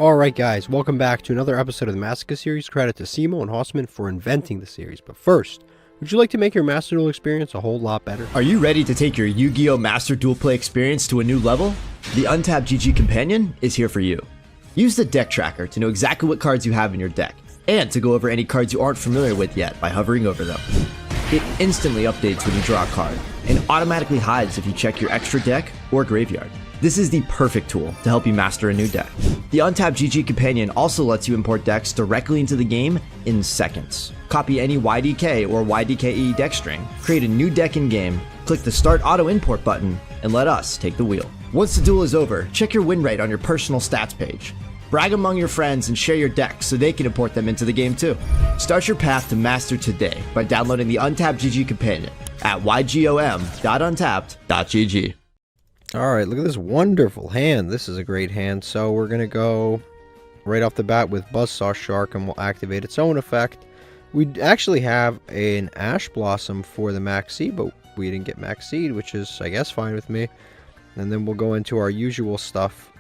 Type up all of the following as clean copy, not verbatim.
Alright guys, welcome back to another episode of the Masochist series. Credit to Cimo and Hossman for inventing the series. But first, would you like to make your Master Duel experience a whole lot better? Are you ready to take your Yu-Gi-Oh! Master Duel Play experience to a new level? The Untapped GG Companion is here for you. Use the deck tracker to know exactly what cards you have in your deck, and to go over any cards you aren't familiar with yet by hovering over them. It instantly updates when you draw a card, and automatically hides if you check your extra deck or graveyard. This is the perfect tool to help you master a new deck. The Untapped GG Companion also lets you import decks directly into the game in seconds. Copy any YDK or YDKE deck string, create a new deck in-game, click the Start Auto Import button, and let us take the wheel. Once the duel is over, check your win rate on your personal stats page. Brag among your friends and share your decks so they can import them into the game too. Start your path to master today by downloading the Untapped GG Companion at ygom.untapped.gg. Alright, look at this wonderful hand. This is a great hand. So we're going to go right off the bat with Buzzsaw Shark and we'll activate its own effect. We actually have an Ash Blossom for the Max Seed, but we didn't get Max Seed, which is, I guess, fine with me. And then we'll go into our usual stuff.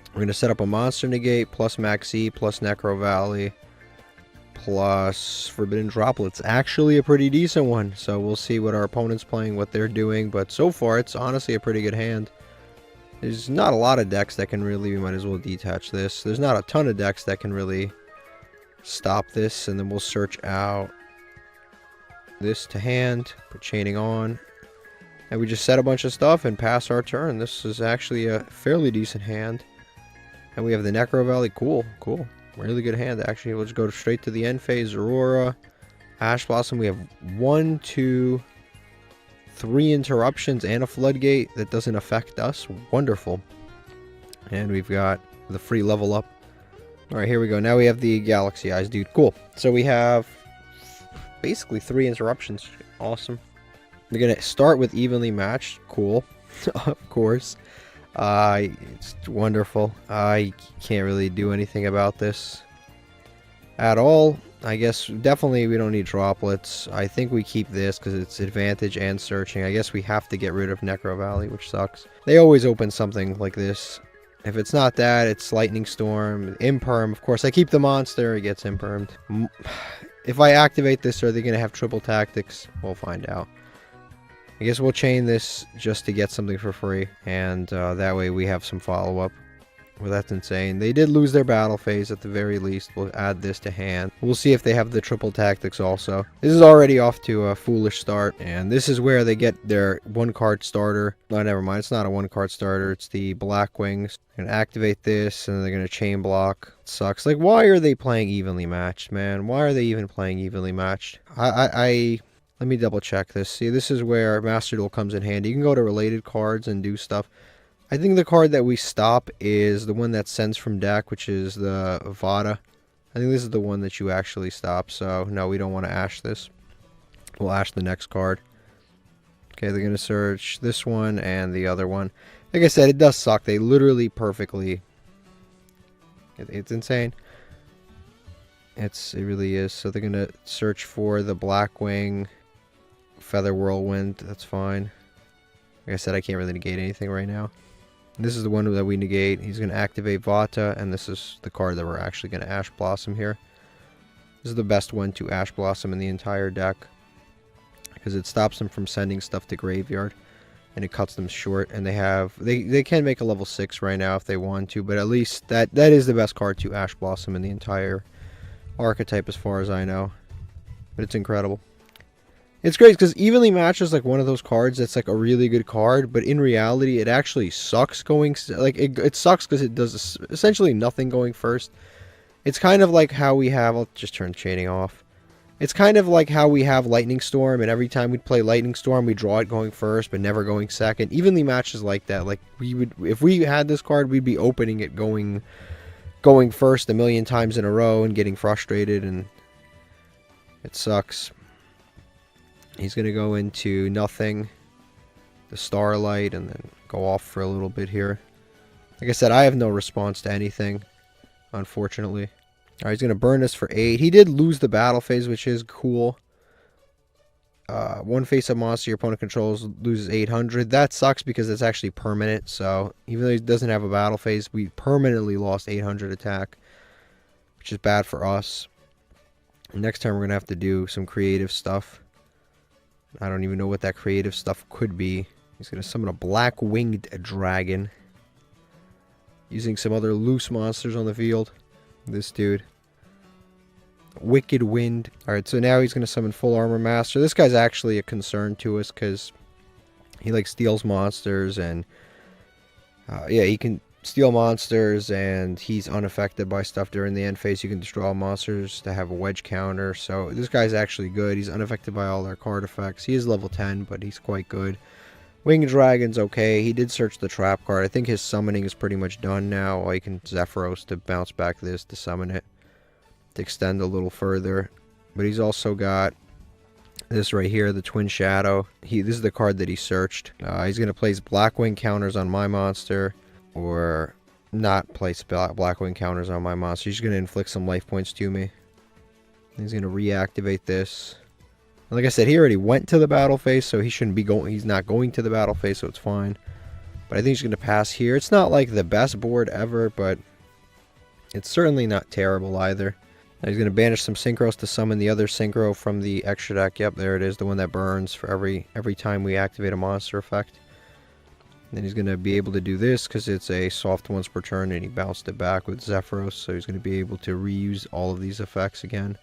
We're going to set up a Monster Negate, plus Max Seed, plus Necro Valley, plus Forbidden Droplets. Actually a pretty decent one, so we'll see what our opponent's playing, what they're doing, but so far it's honestly a pretty good hand. There's not a lot of decks that can really, we might as well detach this. There's not a ton of decks that can really stop this, and then we'll search out this to hand, put Chaining on, and we just set a bunch of stuff and pass our turn. This is actually a fairly decent hand. And we have the Necro Valley. Cool. Really good hand, actually. We'll just go straight to the end phase. Aurora, Ash Blossom. We have 1, 2, 3 interruptions and a Floodgate that doesn't affect us. Wonderful. And we've got the free level up. Alright, here we go. Now we have the Galaxy Eyes, dude. Cool. So we have basically 3 interruptions. Awesome. We're going to start with Evenly Matched. Cool. Of course. It's wonderful. I can't really do anything about this at all. I guess definitely we don't need droplets. I think we keep this because it's advantage and searching. I guess we have to get rid of Necro Valley, which sucks. They always open something like this. If it's not that, it's Lightning Storm, Imperm. Of course, I keep the monster. It gets Impermed. If I activate this, are they going to have triple tactics? We'll find out. I guess we'll chain this just to get something for free, and that way we have some follow-up. Well, that's insane. They did lose their battle phase at the very least. We'll add this to hand. We'll see if they have the triple tactics also. This is already off to a foolish start, and this is where they get their one-card starter. No, never mind. It's not a one-card starter. It's the Blackwings. They're going to activate this, and they're going to chain block. It sucks. Like, why are they playing evenly matched, man? Why are they even playing evenly matched? Let me double check this. See, this is where Master Duel comes in handy. You can go to related cards and do stuff. I think the card that we stop is the one that sends from deck, which is the Vada. I think this is the one that you actually stop. So, no, we don't want to ash this. We'll ash the next card. Okay, they're going to search this one and the other one. Like I said, it does suck. They literally perfectly... It's insane. It really is. So they're going to search for the Blackwing... Feather Whirlwind, that's fine. Like I said, I can't really negate anything right now. This is the one that we negate. He's going to activate Vata, and this is the card that we're actually going to Ash Blossom here. This is the best one to Ash Blossom in the entire deck, because it stops them from sending stuff to graveyard, and it cuts them short. And they can make a level 6 right now if they want to, but at least that is the best card to Ash Blossom in the entire archetype as far as I know. But it's incredible. It's great because Evenly Matched is like one of those cards that's like a really good card, but in reality it actually sucks going, like it sucks because it does essentially nothing going first. It's kind of like how we have, I'll just turn Chaining off. It's kind of like how we have Lightning Storm, and every time we play Lightning Storm we draw it going first but never going second. Evenly Matched is like that. Like we would, if we had this card, we'd be opening it going first a million times in a row and getting frustrated, and it sucks. He's going to go into nothing, the Starlight, and then go off for a little bit here. Like I said, I have no response to anything, unfortunately. Alright, he's going to burn this for 8. He did lose the battle phase, which is cool. One face-up monster your opponent controls loses 800. That sucks because it's actually permanent. So even though he doesn't have a battle phase, we permanently lost 800 attack, which is bad for us. Next time we're going to have to do some creative stuff. I don't even know what that creative stuff could be. He's going to summon a black-winged dragon. Using some other loose monsters on the field. This dude. Wicked Wind. Alright, so now he's going to summon Full Armor Master. This guy's actually a concern to us because he like steals monsters and yeah, he can steal monsters and he's unaffected by stuff during the end phase. You can destroy all monsters to have a wedge counter. So this guy's actually good. He's unaffected by all their card effects. He is level 10, but he's quite good. Winged Dragon's okay. He did search the trap card. I think his summoning is pretty much done now. All you can Zephyros to bounce back this to summon it. To extend a little further. But he's also got this right here, the Twin Shadow. This is the card that he searched. He's going to place Blackwing counters on my monster. Or not place Blackwing counters on my monster. He's going to inflict some life points to me. He's going to reactivate this. Like I said, he already went to the battle phase, so he shouldn't be going. He's not going to the battle phase, so it's fine. But I think he's going to pass here. It's not like the best board ever, but it's certainly not terrible either. Now he's going to banish some synchros to summon the other synchro from the extra deck. Yep, there it is, the one that burns for every time we activate a monster effect. Then he's going to be able to do this because it's a soft once per turn, and he bounced it back with Zephyros, so he's going to be able to reuse all of these effects again.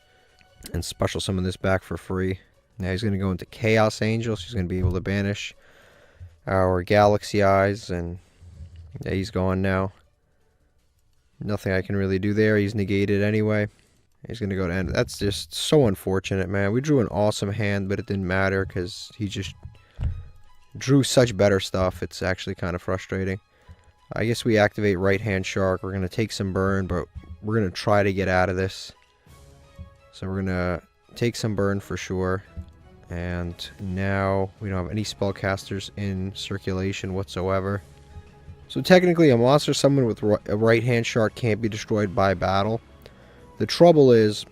And special summon this back for free. Now he's going to go into Chaos Angel, so he's going to be able to banish our Galaxy Eyes, and yeah, he's gone now. Nothing I can really do there. He's negated anyway. He's going to go to end. That's just so unfortunate, man. We drew an awesome hand, but it didn't matter because he just drew such better stuff. It's actually kind of frustrating. I guess we activate Right Hand Shark. We're going to take some burn, but we're going to try to get out of this. So we're going to take some burn for sure. And now we don't have any spellcasters in circulation whatsoever. So technically a monster summoned with a Right Hand Shark can't be destroyed by battle. The trouble is,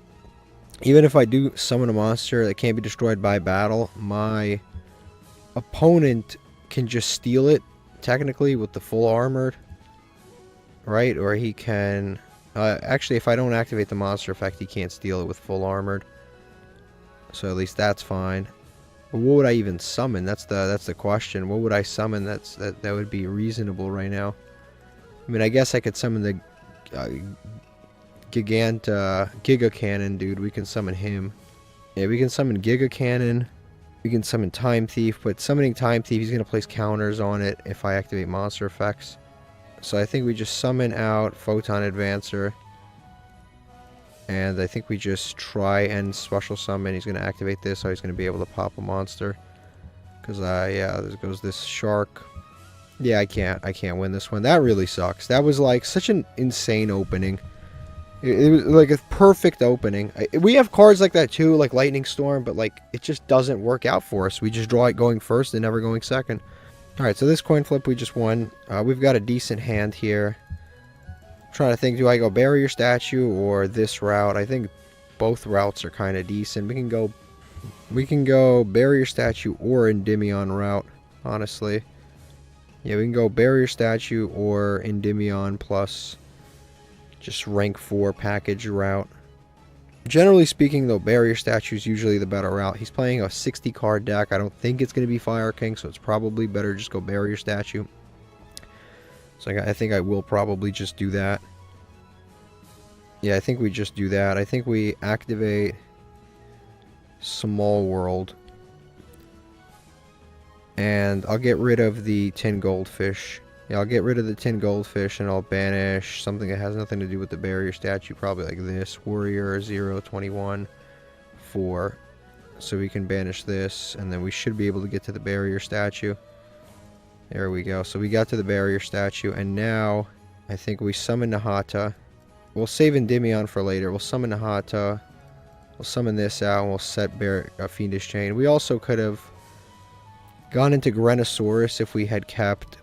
even if I do summon a monster that can't be destroyed by battle, my opponent can just steal it, technically, with the full armored. Right? Or he can... actually, if I don't activate the monster effect, he can't steal it with full armored. So at least that's fine. But what would I even summon? That's the question. What would I summon that would be reasonable right now? I mean, I guess I could summon the Giga Cannon, dude. We can summon him. Yeah, we can summon Giga Cannon. We can summon Time Thief, but summoning Time Thief, he's going to place counters on it if I activate monster effects. So I think we just summon out Photon Advancer. And I think we just try and special summon. He's going to activate this, so he's going to be able to pop a monster. Because, yeah, there goes this shark. Yeah, I can't win this one. That really sucks. That was, like, such an insane opening. It was, like, a perfect opening. We have cards like that, too, like Lightning Storm, but, like, it just doesn't work out for us. We just draw it going first and never going second. Alright, so this coin flip we just won. We've got a decent hand here. Trying to think, do I go Barrier Statue or this route? I think both routes are kind of decent. We can go Barrier Statue or Endymion route, honestly. Yeah, we can go Barrier Statue or Endymion plus just rank 4 package route. Generally speaking, though, Barrier Statue is usually the better route. He's playing a 60 card deck. I don't think it's going to be Fire King, so it's probably better just go Barrier Statue. So I think I will probably just do that. Yeah, I think we just do that. I think we activate Small World. And I'll get rid of the Tin Goldfish. Yeah, I'll get rid of the Tin Goldfish and I'll banish something that has nothing to do with the Barrier Statue. Probably like this. Warrior 021 4. So we can banish this. And then we should be able to get to the Barrier Statue. There we go. So we got to the Barrier Statue, and now I think we summon Nahata. We'll save Endymion for later. We'll summon Nahata. We'll summon this out, and we'll set Fiendish Chain. We also could have gone into Grenosaurus if we had kept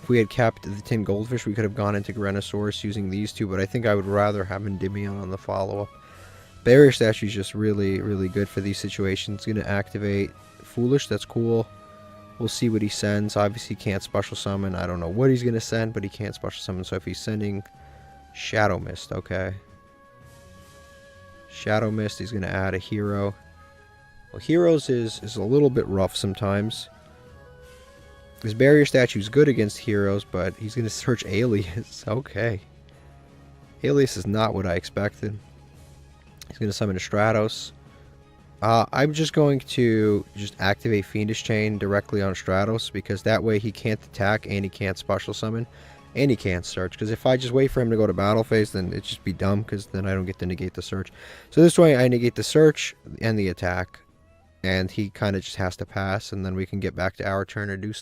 the Tin Goldfish. We could have gone into Grenosaurus using these two, but I think I would rather have Endymion on the follow-up. Barrier Statue is just really, really good for these situations. Going to activate Foolish. That's cool. We'll see what he sends. Obviously, he can't special summon. I don't know what he's going to send, but he can't special summon. So if he's sending Shadow Mist, okay. Shadow Mist, he's going to add a hero. Well, heroes is a little bit rough sometimes. His Barrier Statue is good against heroes, but he's going to search Alias. Okay. Alias is not what I expected. He's going to summon a Stratos. I'm just going to activate Fiendish Chain directly on Stratos, because that way he can't attack and he can't special summon and he can't search. Because if I just wait for him to go to battle phase, then it'd just be dumb, because then I don't get to negate the search. So this way I negate the search and the attack, and he kind of just has to pass, and then we can get back to our turn to do.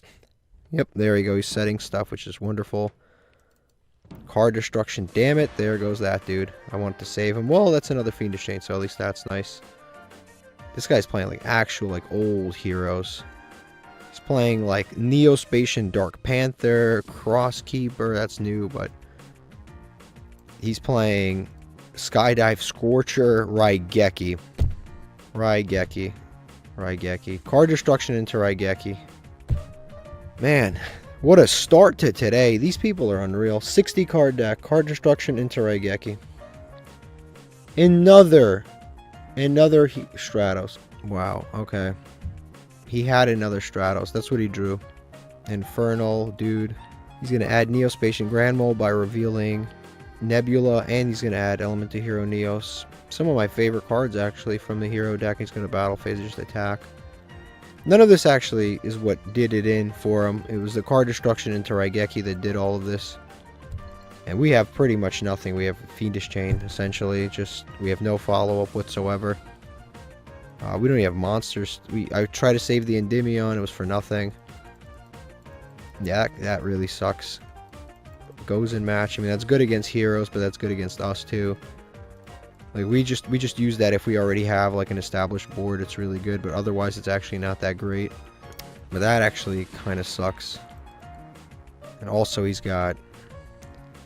Yep, there we go. He's setting stuff, which is wonderful. Card destruction, damn it. There goes that dude. I wanted to save him. Well, that's another Fiendish Chain, so at least that's nice. This guy's playing like actual, like, old heroes. He's playing like Neospatian Dark Panther, Crosskeeper, that's new, but he's playing Skydive Scorcher, Raigeki. Card destruction into Raigeki. Man, what a start to today. These people are unreal. 60 card deck, card destruction into Raigeki. Another Stratos. Wow, okay. He had another Stratos. That's what he drew. Infernal, dude. He's going to add Neospatian Grand Mole by revealing Nebula, and he's going to add Element to Hero Neos. Some of my favorite cards, actually, from the hero deck. He's going to battle phase, just attack. None of this actually is what did it in for him. It was the card destruction into Raigeki that did all of this. And we have pretty much nothing. We have Fiendish Chain, essentially. We have no follow-up whatsoever. We don't even have monsters. I tried to save the Endymion. It was for nothing. Yeah, that really sucks. Goes in match. I mean, that's good against heroes, but that's good against us, too. Like, we just use that if we already have, like, an established board. It's really good, but otherwise it's actually not that great. But that actually kind of sucks. And also he's got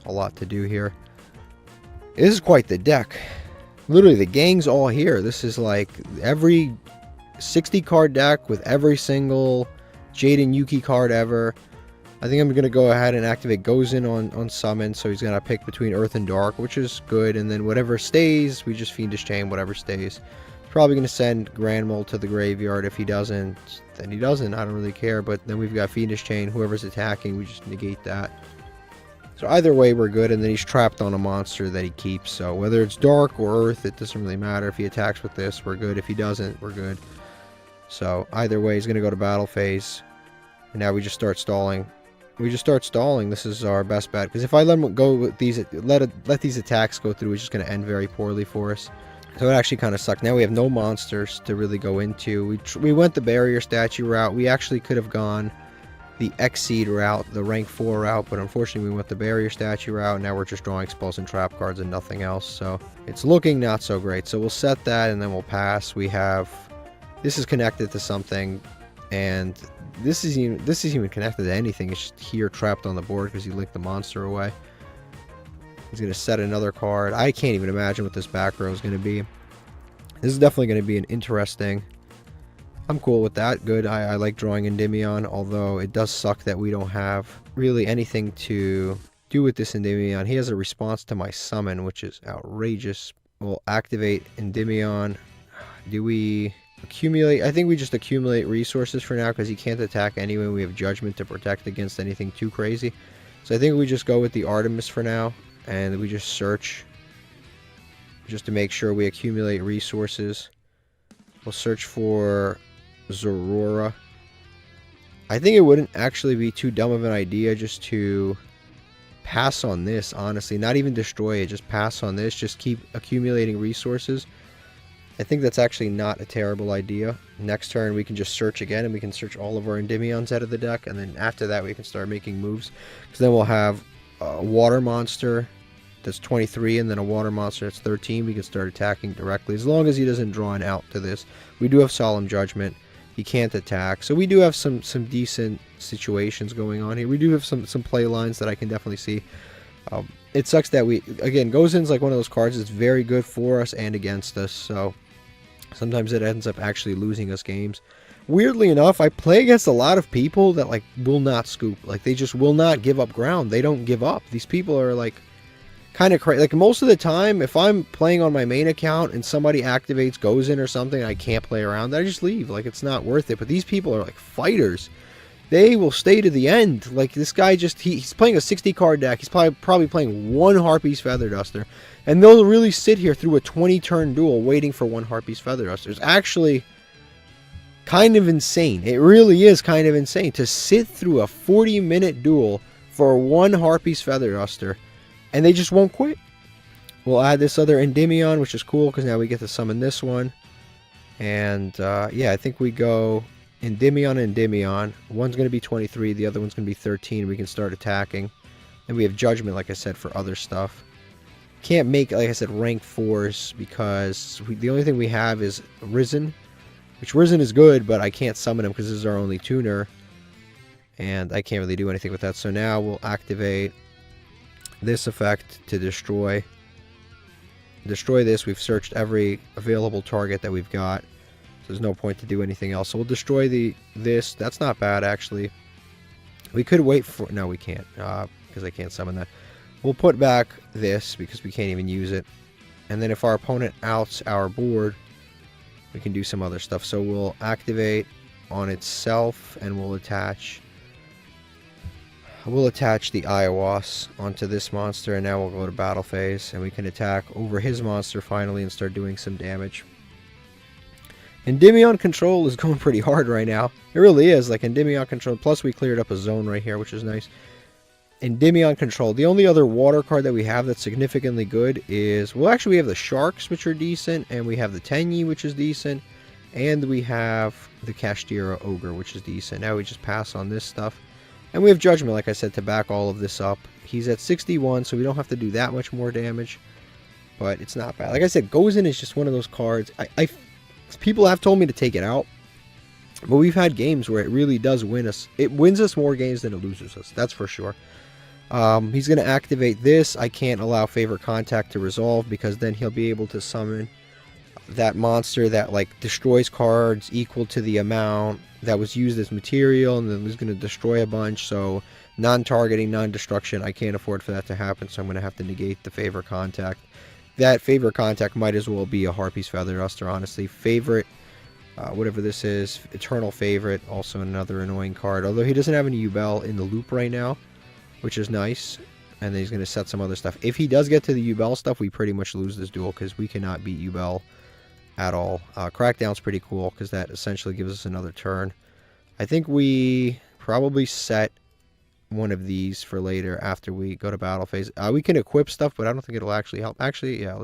a lot to do here. This is quite the deck. Literally, the gang's all here. This is like every 60 card deck with every single Jaden Yuki card ever. I think I'm going to go ahead and activate Gozen on summon, so he's going to pick between Earth and Dark, which is good, and then whatever stays, we just Fiendish Chain whatever stays. He's probably going to send Grand Mole to the graveyard. If he doesn't, then he doesn't. I don't really care, but then we've got Fiendish Chain. Whoever's attacking, we just negate that. So either way, we're good, and then he's trapped on a monster that he keeps, so whether it's Dark or Earth, it doesn't really matter. If he attacks with this, we're good. If he doesn't, we're good. So either way, he's going to go to battle phase, and now we just start stalling. This is our best bet, because if I let him go with these, let these attacks go through, it's just going to end very poorly for us. So it actually kind of sucked. Now we have no monsters to really go into. We went the Barrier Statue route. We actually could have gone the Exceed route, the rank 4 route, but unfortunately we went the Barrier Statue route. Now we're just drawing spells and trap cards and nothing else, so it's looking not so great. So we'll set that and then we'll pass. This is connected to something, and this is even connected to anything. It's just here trapped on the board because he licked the monster away. He's going to set another card. I can't even imagine what this back row is going to be. This is definitely going to be an interesting. I'm cool with that. Good. I like drawing Endymion, although it does suck that we don't have really anything to do with this Endymion. He has a response to my summon, which is outrageous. We'll activate Endymion. Do we accumulate? I think we just accumulate resources for now because he can't attack anyway. We have Judgment to protect against anything too crazy. So I think we just go with the Artemis for now, and we just search just to make sure we accumulate resources. We'll search for Zorora. I think it wouldn't actually be too dumb of an idea just to pass on this, honestly. Not even destroy it, just pass on this. Just keep accumulating resources. I think that's actually not a terrible idea. Next turn we can just search again, and we can search all of our Endymions out of the deck, and then after that we can start making moves. Because then we'll have a water monster that's 23 and then a water monster that's 13. We can start attacking directly as long as he doesn't draw an out to this. We do have Solemn Judgment. He can't attack, so we do have some decent situations going on here. We do have some play lines that I can definitely see. it sucks that again, Gozen's like one of those cards that's very good for us and against us, so sometimes it ends up actually losing us games. Weirdly enough, I play against a lot of people that like will not scoop. Like they just will not give up ground. They don't give up. These people are like kind of crazy. Like most of the time, if I'm playing on my main account and somebody activates Gozen or something, I can't play around, I just leave. Like it's not worth it. But these people are like fighters. They will stay to the end. Like this guy he's playing a 60 card deck. He's probably playing one Harpy's Feather Duster. And they'll really sit here through a 20 turn duel waiting for one Harpy's Feather Duster. It's actually kind of insane. It really is kind of insane to sit through a 40-minute duel for one Harpy's Feather Duster. And they just won't quit. We'll add this other Endymion, which is cool because now we get to summon this one. And yeah, I think we go Endymion and Endymion. One's going to be 23, the other one's going to be 13. We can start attacking. And we have Judgment, like I said, for other stuff. Can't make, like I said, rank 4s because the only thing we have is Risen. Which Risen is good, but I can't summon him because this is our only tuner. And I can't really do anything with that. So now we'll activate this effect to destroy. Destroy this. We've searched every available target that we've got. So there's no point to do anything else. So we'll destroy this. That's not bad, actually. We could wait for... No, we can't. Because I can't summon that. We'll put back this because we can't even use it. And then if our opponent outs our board, we can do some other stuff. So we'll activate on itself and we'll attach the Iowas onto this monster, and now we'll go to battle phase and we can attack over his monster finally and start doing some damage. Endymion control is going pretty hard right now. It really is. Like Endymion control, plus we cleared up a zone right here, which is nice. Endymion control. The only other water card that we have that's significantly good is, well, actually we have the Sharks, which are decent, and we have the Tenyi, which is decent, and we have the Kashtira Ogre, which is decent. Now we just pass on this stuff. And we have Judgment, like I said, to back all of this up. He's at 61, so we don't have to do that much more damage. But it's not bad. Like I said, Gozen is just one of those cards. People have told me to take it out. But we've had games where it really does win us. It wins us more games than it loses us. That's for sure. He's going to activate this. I can't allow Favorite Contact to resolve because then he'll be able to summon that monster that like destroys cards equal to the amount that was used as material, and then he's going to destroy a bunch. So non-targeting, non-destruction, I can't afford for that to happen, so I'm going to have to negate the Favorite Contact. That Favorite Contact might as well be a Harpy's Feather Duster, honestly. Favorite, whatever this is, Eternal Favorite, also another annoying card, although he doesn't have any Yubel in the loop right now, which is nice. And then he's going to set some other stuff. If he does get to the Yubel stuff, we pretty much lose this duel because we cannot beat Yubel at all. Crackdown's pretty cool because that essentially gives us another turn. I think we probably set one of these for later after we go to battle phase. We can equip stuff, but I don't think it'll actually help. Actually, yeah,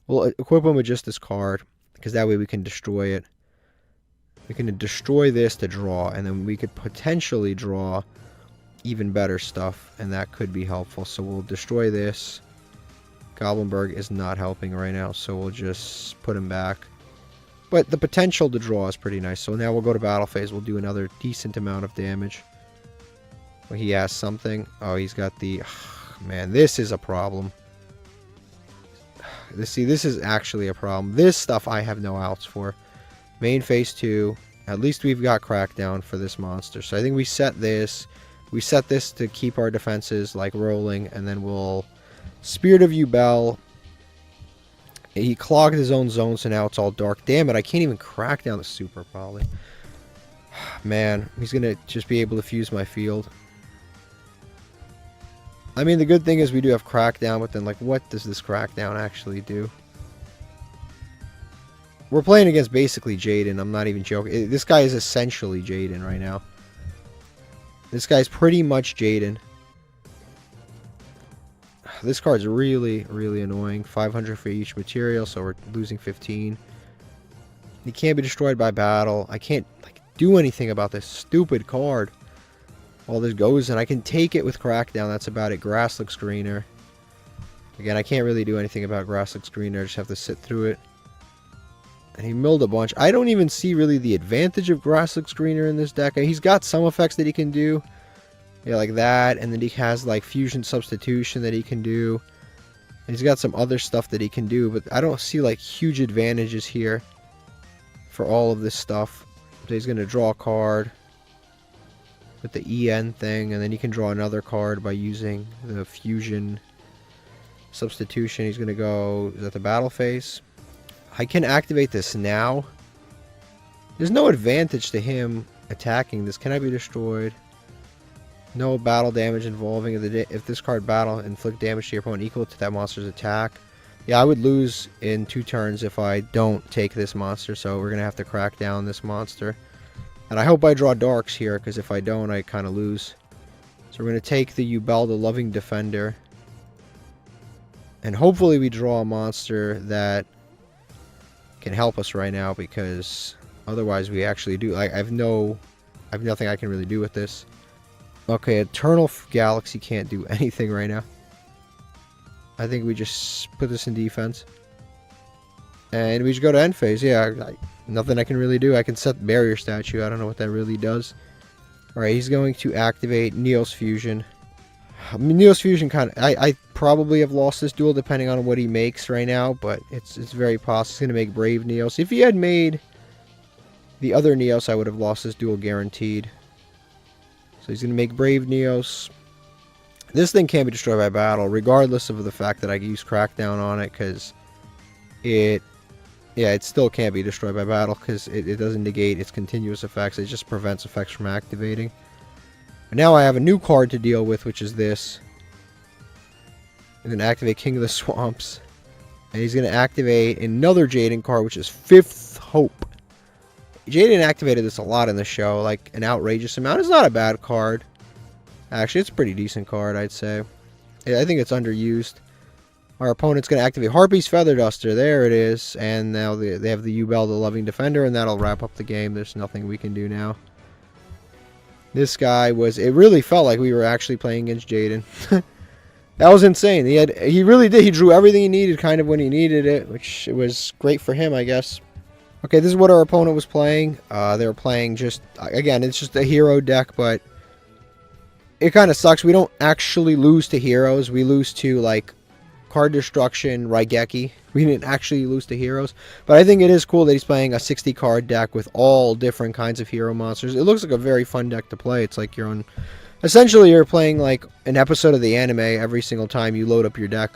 we'll equip them with just this card because that way we can destroy it. We can destroy this to draw, and then we could potentially draw even better stuff, and that could be helpful. So we'll destroy this. Goblinberg is not helping right now, so we'll just put him back. But the potential to draw is pretty nice. So now we'll go to battle phase. We'll do another decent amount of damage. Well, he has something. Oh, he's got the... Man, this is a problem. This is actually a problem. This stuff I have no outs for. Main phase 2. At least we've got Crackdown for this monster. So I think we set this. We set this to keep our defenses like rolling, and then we'll Spirit of Yubel. He clogged his own zone, so now it's all dark. Damn it, I can't even crack down the super probably. Man, he's gonna just be able to fuse my field. I mean, the good thing is we do have Crackdown, but then like, what does this Crackdown actually do? We're playing against basically Jaden. I'm not even joking. This guy is essentially Jaden right now. This guy's pretty much Jaden. This card's really, really annoying. 500 for each material, so we're losing 15. He can't be destroyed by battle. I can't like do anything about this stupid card. All this goes, and I can take it with Crackdown. That's about it. Grasslick Screener. Again, I can't really do anything about Grasslick Screener. I just have to sit through it. And he milled a bunch. I don't even see really the advantage of Grasslick Screener in this deck. He's got some effects that he can do. Yeah, like that. And then he has like fusion substitution that he can do. And he's got some other stuff that he can do, but I don't see like huge advantages here for all of this stuff. So he's going to draw a card with the EN thing, and then he can draw another card by using the fusion substitution. He's going to go, is that the battle phase? I can activate this now. There's no advantage to him attacking this. Can I be destroyed? No battle damage involving if this card battle inflict damage to your opponent equal to that monster's attack. Yeah, I would lose in 2 turns if I don't take this monster, so we're going to have to crack down this monster. And I hope I draw darks here, because if I don't, I kind of lose. So we're going to take the Yugioh, the Loving Defender. And hopefully we draw a monster that can help us right now, because otherwise we actually do. I have nothing I can really do with this. Okay, Eternal Galaxy can't do anything right now. I think we just put this in defense. And we just go to end phase. Yeah, nothing I can really do. I can set Barrier Statue. I don't know what that really does. Alright, he's going to activate Neos Fusion. I mean, Neos Fusion kind of... I probably have lost this duel depending on what he makes right now, but it's very possible. He's going to make Brave Neos. If he had made the other Neos, I would have lost this duel guaranteed. So he's going to make Brave Neos. This thing can't be destroyed by battle, regardless of the fact that I use Crackdown on it, because it still can't be destroyed by battle, because it doesn't negate its continuous effects. It just prevents effects from activating. But now I have a new card to deal with, which is this. I'm going to activate King of the Swamps. And he's going to activate another Jaden card, which is Fifth Hope. Jaden activated this a lot in the show, like an outrageous amount. It's not a bad card. Actually, it's a pretty decent card, I'd say. I think it's underused. Our opponent's going to activate Harpy's Feather Duster. There it is. And now they have the Yugioh, the Loving Defender, and that'll wrap up the game. There's nothing we can do now. This guy was... It really felt like we were actually playing against Jaden. That was insane. He really did. He drew everything he needed kind of when he needed it, which was great for him, I guess. Okay, this is what our opponent was playing. They were playing just... Again, it's just a hero deck, but... It kind of sucks. We don't actually lose to heroes. We lose to, like, Card Destruction, Raigeki. We didn't actually lose to heroes. But I think it is cool that he's playing a 60-card deck with all different kinds of hero monsters. It looks like a very fun deck to play. It's like you're on... Essentially, you're playing, like, an episode of the anime every single time you load up your deck.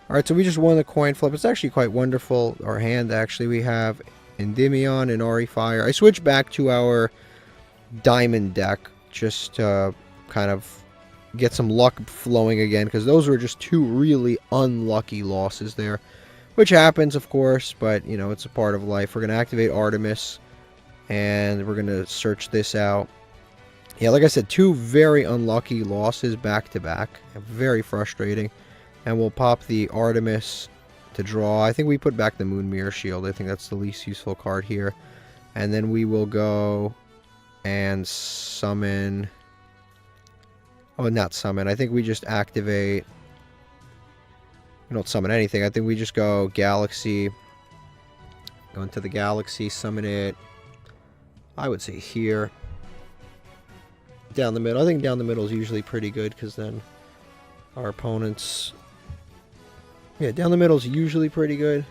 Alright, so we just won the coin flip. It's actually quite wonderful. Our hand, actually, we have Endymion and Ori Fire. I switched back to our Diamond deck just to kind of get some luck flowing again, because those were just 2 really unlucky losses there, which happens, of course, but you know, it's a part of life. We're going to activate Artemis, and we're going to search this out. Yeah, like I said, 2 very unlucky losses back to back. Very frustrating. And we'll pop the Artemis to draw. I think we put back the Moon Mirror Shield. I think that's the least useful card here. And then we will go and summon... Oh, not summon. I think we just activate... We don't summon anything. I think we just go Galaxy. Go into the Galaxy, summon it. I would say here. Down the middle. I think down the middle is usually pretty good, because then our opponents... Yeah, down the middle is usually pretty good.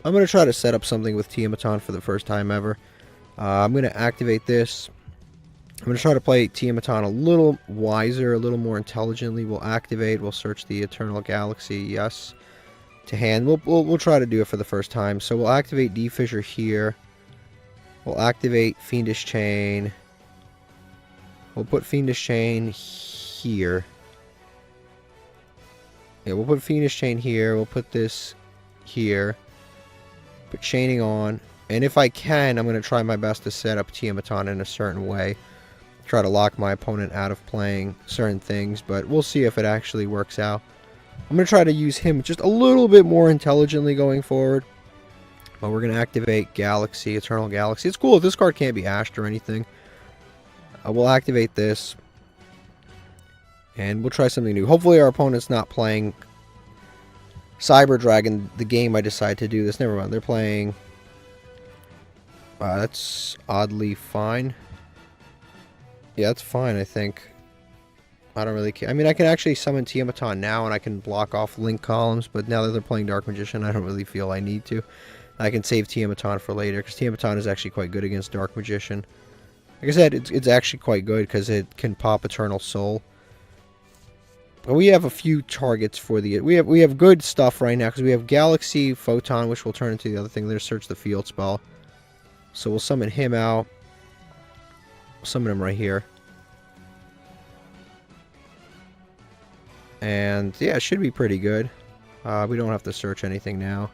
I'm going to try to set up something with Tiamat for the first time ever. I'm going to activate this. I'm going to try to play Tiamat a little wiser, a little more intelligently. We'll activate. We'll search the Eternal Galaxy. Yes. To hand. We'll try to do it for the first time. So we'll activate D-Fissure here. We'll activate Fiendish Chain. We'll put Fiendish Chain here. Yeah, we'll put Fiendish Chain here. We'll put this here. Put Chaining on. And if I can, I'm going to try my best to set up Tiamat in a certain way. Try to lock my opponent out of playing certain things, but we'll see if it actually works out. I'm going to try to use him just a little bit more intelligently going forward. But we're going to activate Galaxy, Eternal Galaxy. It's cool if this card can't be ashed or anything. We'll activate this. And we'll try something new. Hopefully our opponent's not playing Cyber Dragon, the game I decide to do this. Never mind, they're playing... that's oddly fine. Yeah, that's fine, I think. I don't really care. I mean, I can actually summon Tearlaments now, and I can block off link columns, but now that they're playing Dark Magician, I don't really feel I need to. I can save Tearlaments for later, because Tearlaments is actually quite good against Dark Magician. Like I said, it's actually quite good, because it can pop Eternal Soul. But we have a few targets for the... We have good stuff right now, because we have Galaxy, Photon, which will turn into the other thing. There's Search the Field spell. So we'll summon him out. Summon him right here. And yeah, it should be pretty good. We don't have to search anything now.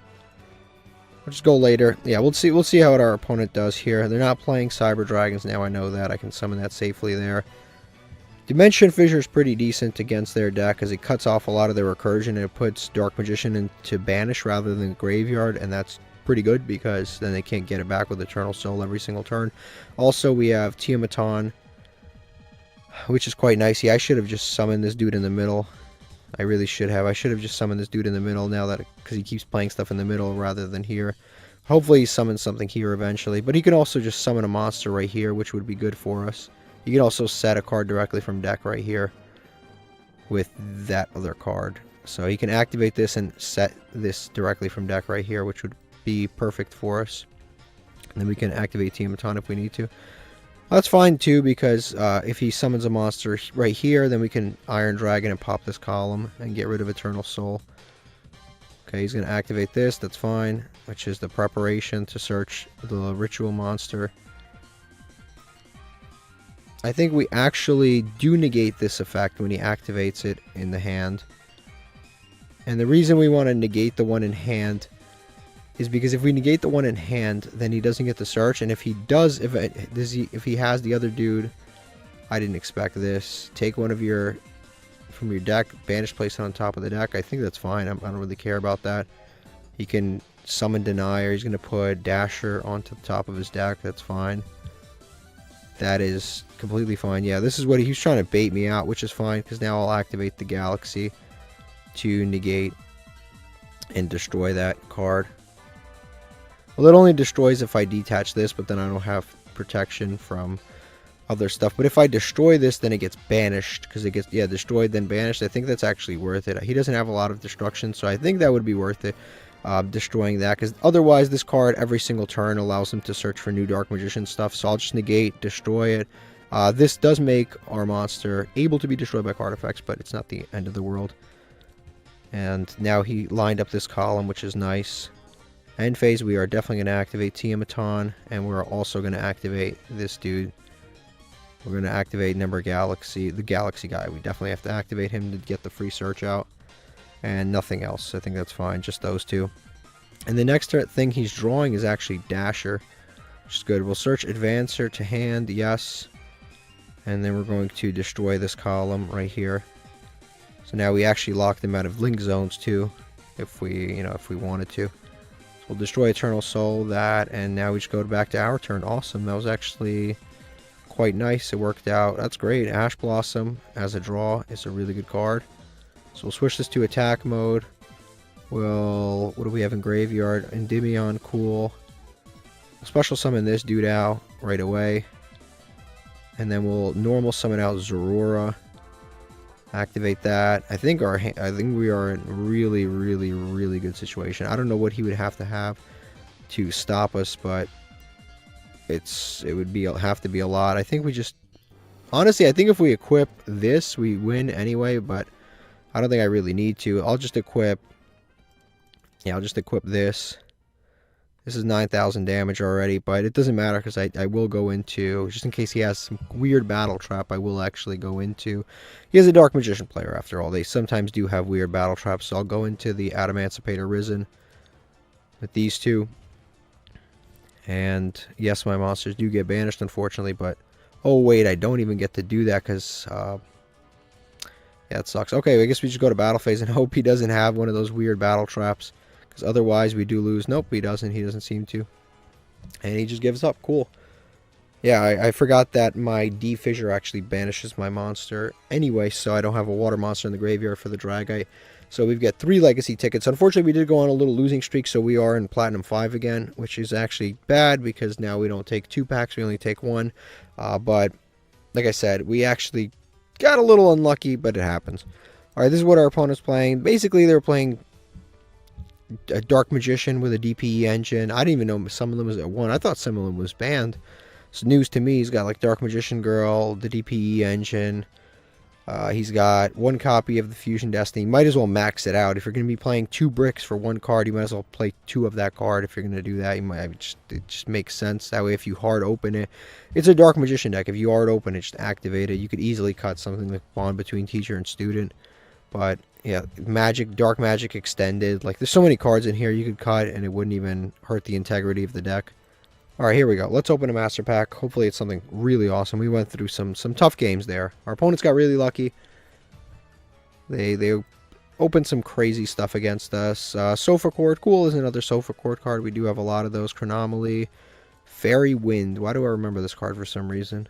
We'll just go later. Yeah, we'll see how our opponent does here. They're not playing Cyber Dragons now, I know that. I can summon that safely there. Dimension Fissure is pretty decent against their deck, as it cuts off a lot of their recursion and it puts Dark Magician into Banish rather than Graveyard, and that's pretty good because then they can't get it back with Eternal Soul every single turn. Also, we have Tearlaments, which is quite nice. Yeah, I should have just summoned this dude in the middle. I really should have. I should have just summoned this dude in the middle now that, because he keeps playing stuff in the middle rather than here. Hopefully he summons something here eventually, but he can also just summon a monster right here, which would be good for us. You can also set a card directly from deck right here with that other card. So he can activate this and set this directly from deck right here, which would be perfect for us. And then we can activate Tearlaments if we need to. That's fine too, because if he summons a monster right here, then we can Iron Dragon and pop this column and get rid of Eternal Soul. Okay, he's going to activate this, that's fine, which is the preparation to search the Ritual monster. I think we actually do negate this effect when he activates it in the hand. And the reason we want to negate the one in hand is because if we negate the one in hand, then he doesn't get the search, and if he does, if he has the other dude, I didn't expect this. Take one of your from your deck, banish, place it on top of the deck. I think that's fine. I don't really care about that. He can summon Denier. He's going to put Dasher onto the top of his deck. That's fine. That is completely fine. Yeah, this is what he's trying to bait me out, which is fine because now I'll activate the Galaxy to negate and destroy that card. Well, it only destroys if I detach this, but then I don't have protection from other stuff. But if I destroy this, then it gets banished, because it gets, yeah, destroyed, then banished. I think that's actually worth it. He doesn't have a lot of destruction, so I think that would be worth it, destroying that, because otherwise this card, every single turn, allows him to search for new Dark Magician stuff, so I'll just negate, destroy it. This does make our monster able to be destroyed by card effects, but it's not the end of the world. And now he lined up this column, which is nice. End phase, we are definitely going to activate Tearlaments, and we're also going to activate this dude. We're going to activate Number Galaxy, the Galaxy guy. We definitely have to activate him to get the free search out. And nothing else. I think that's fine, just those two. And the next thing he's drawing is actually Dasher, which is good. We'll search Advancer to hand, yes. And then we're going to destroy this column right here. So now we actually locked him out of link zones too, if we, if we wanted to. We'll destroy Eternal Soul, that, and now we just go back to our turn. Awesome. That was actually quite nice. It worked out. That's great. Ash Blossom as a draw is a really good card. So we'll switch this to attack mode. What do we have in Graveyard? Endymion, cool. We'll special summon this dude out right away. And then we'll normal summon out Zorora. Activate that. I think we are in a really, really, really good situation. I don't know what he would have to stop us, but it would have to be a lot. I think we just, honestly, I think if we equip this, we win anyway, but I don't think I really need to. I'll just equip this. This is 9,000 damage already, but it doesn't matter because I will go into, just in case he has some weird battle trap, I will actually go into. He is a Dark Magician player after all. They sometimes do have weird battle traps, so I'll go into the Adamancipator Risen with these two. And yes, my monsters do get banished, unfortunately, but oh wait, I don't even get to do that because, yeah, it sucks. Okay, I guess we just go to battle phase and hope he doesn't have one of those weird battle traps. Because otherwise we do lose. Nope, he doesn't. He doesn't seem to. And he just gives up. Cool. Yeah, I forgot that my D-Fissure actually banishes my monster anyway, so I don't have a water monster in the graveyard for the Dragite. So we've got 3 legacy tickets. Unfortunately, we did go on a little losing streak, so we are in Platinum 5 again, which is actually bad because now we don't take 2 packs, we only take 1. But like I said, we actually got a little unlucky, but it happens. Alright, this is what our opponent's playing. Basically, they're playing a Dark Magician with a DPE engine. I didn't even know some of them was at 1. I thought some of them was banned. It's news to me. He's got like Dark Magician Girl, the DPE engine. He's got 1 copy of the Fusion Destiny. Might as well max it out. If you're going to be playing 2 bricks for 1 card, you might as well play 2 of that card. If you're going to do that, it just makes sense. That way, if you hard open it, it's a Dark Magician deck. If you hard open it, just activate it. You could easily cut something like bond between teacher and student. But yeah, Magic, Dark Magic Extended. Like, there's so many cards in here you could cut, and it wouldn't even hurt the integrity of the deck. Alright, here we go. Let's open a Master Pack. Hopefully it's something really awesome. We went through some tough games there. Our opponents got really lucky. They opened some crazy stuff against us. Sofa Chord. Cool is another Sofa Chord card. We do have a lot of those. Chronomaly. Fairy Wind. Why do I remember this card for some reason?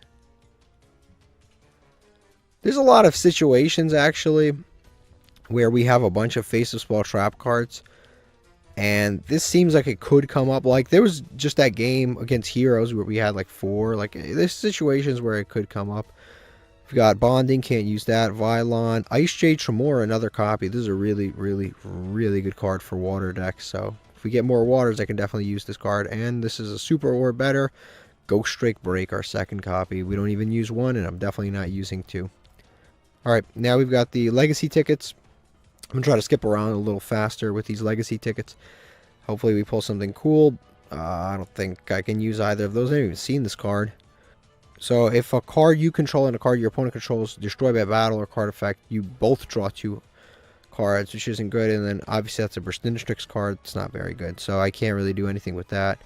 There's a lot of situations, actually, where we have a bunch of Face of Spell trap cards. And this seems like it could come up. Like, there was just that game against Heroes where we had like 4. Like, there's situations where it could come up. We've got Bonding, can't use that. Vylon. Ice Jade Tremor, another copy. This is a really, really, really good card for water decks. So, if we get more waters, I can definitely use this card. And this is a super or better. Ghost Strike Break, our second copy. We don't even use 1, and I'm definitely not using 2. Alright, now we've got the Legacy tickets. I'm going to try to skip around a little faster with these Legacy tickets. Hopefully we pull something cool. I don't think I can use either of those. I haven't even seen this card. So if a card you control and a card your opponent controls destroyed by battle or card effect, you both draw 2 cards, which isn't good. And then obviously that's a Burstinatrix card. It's not very good. So I can't really do anything with that.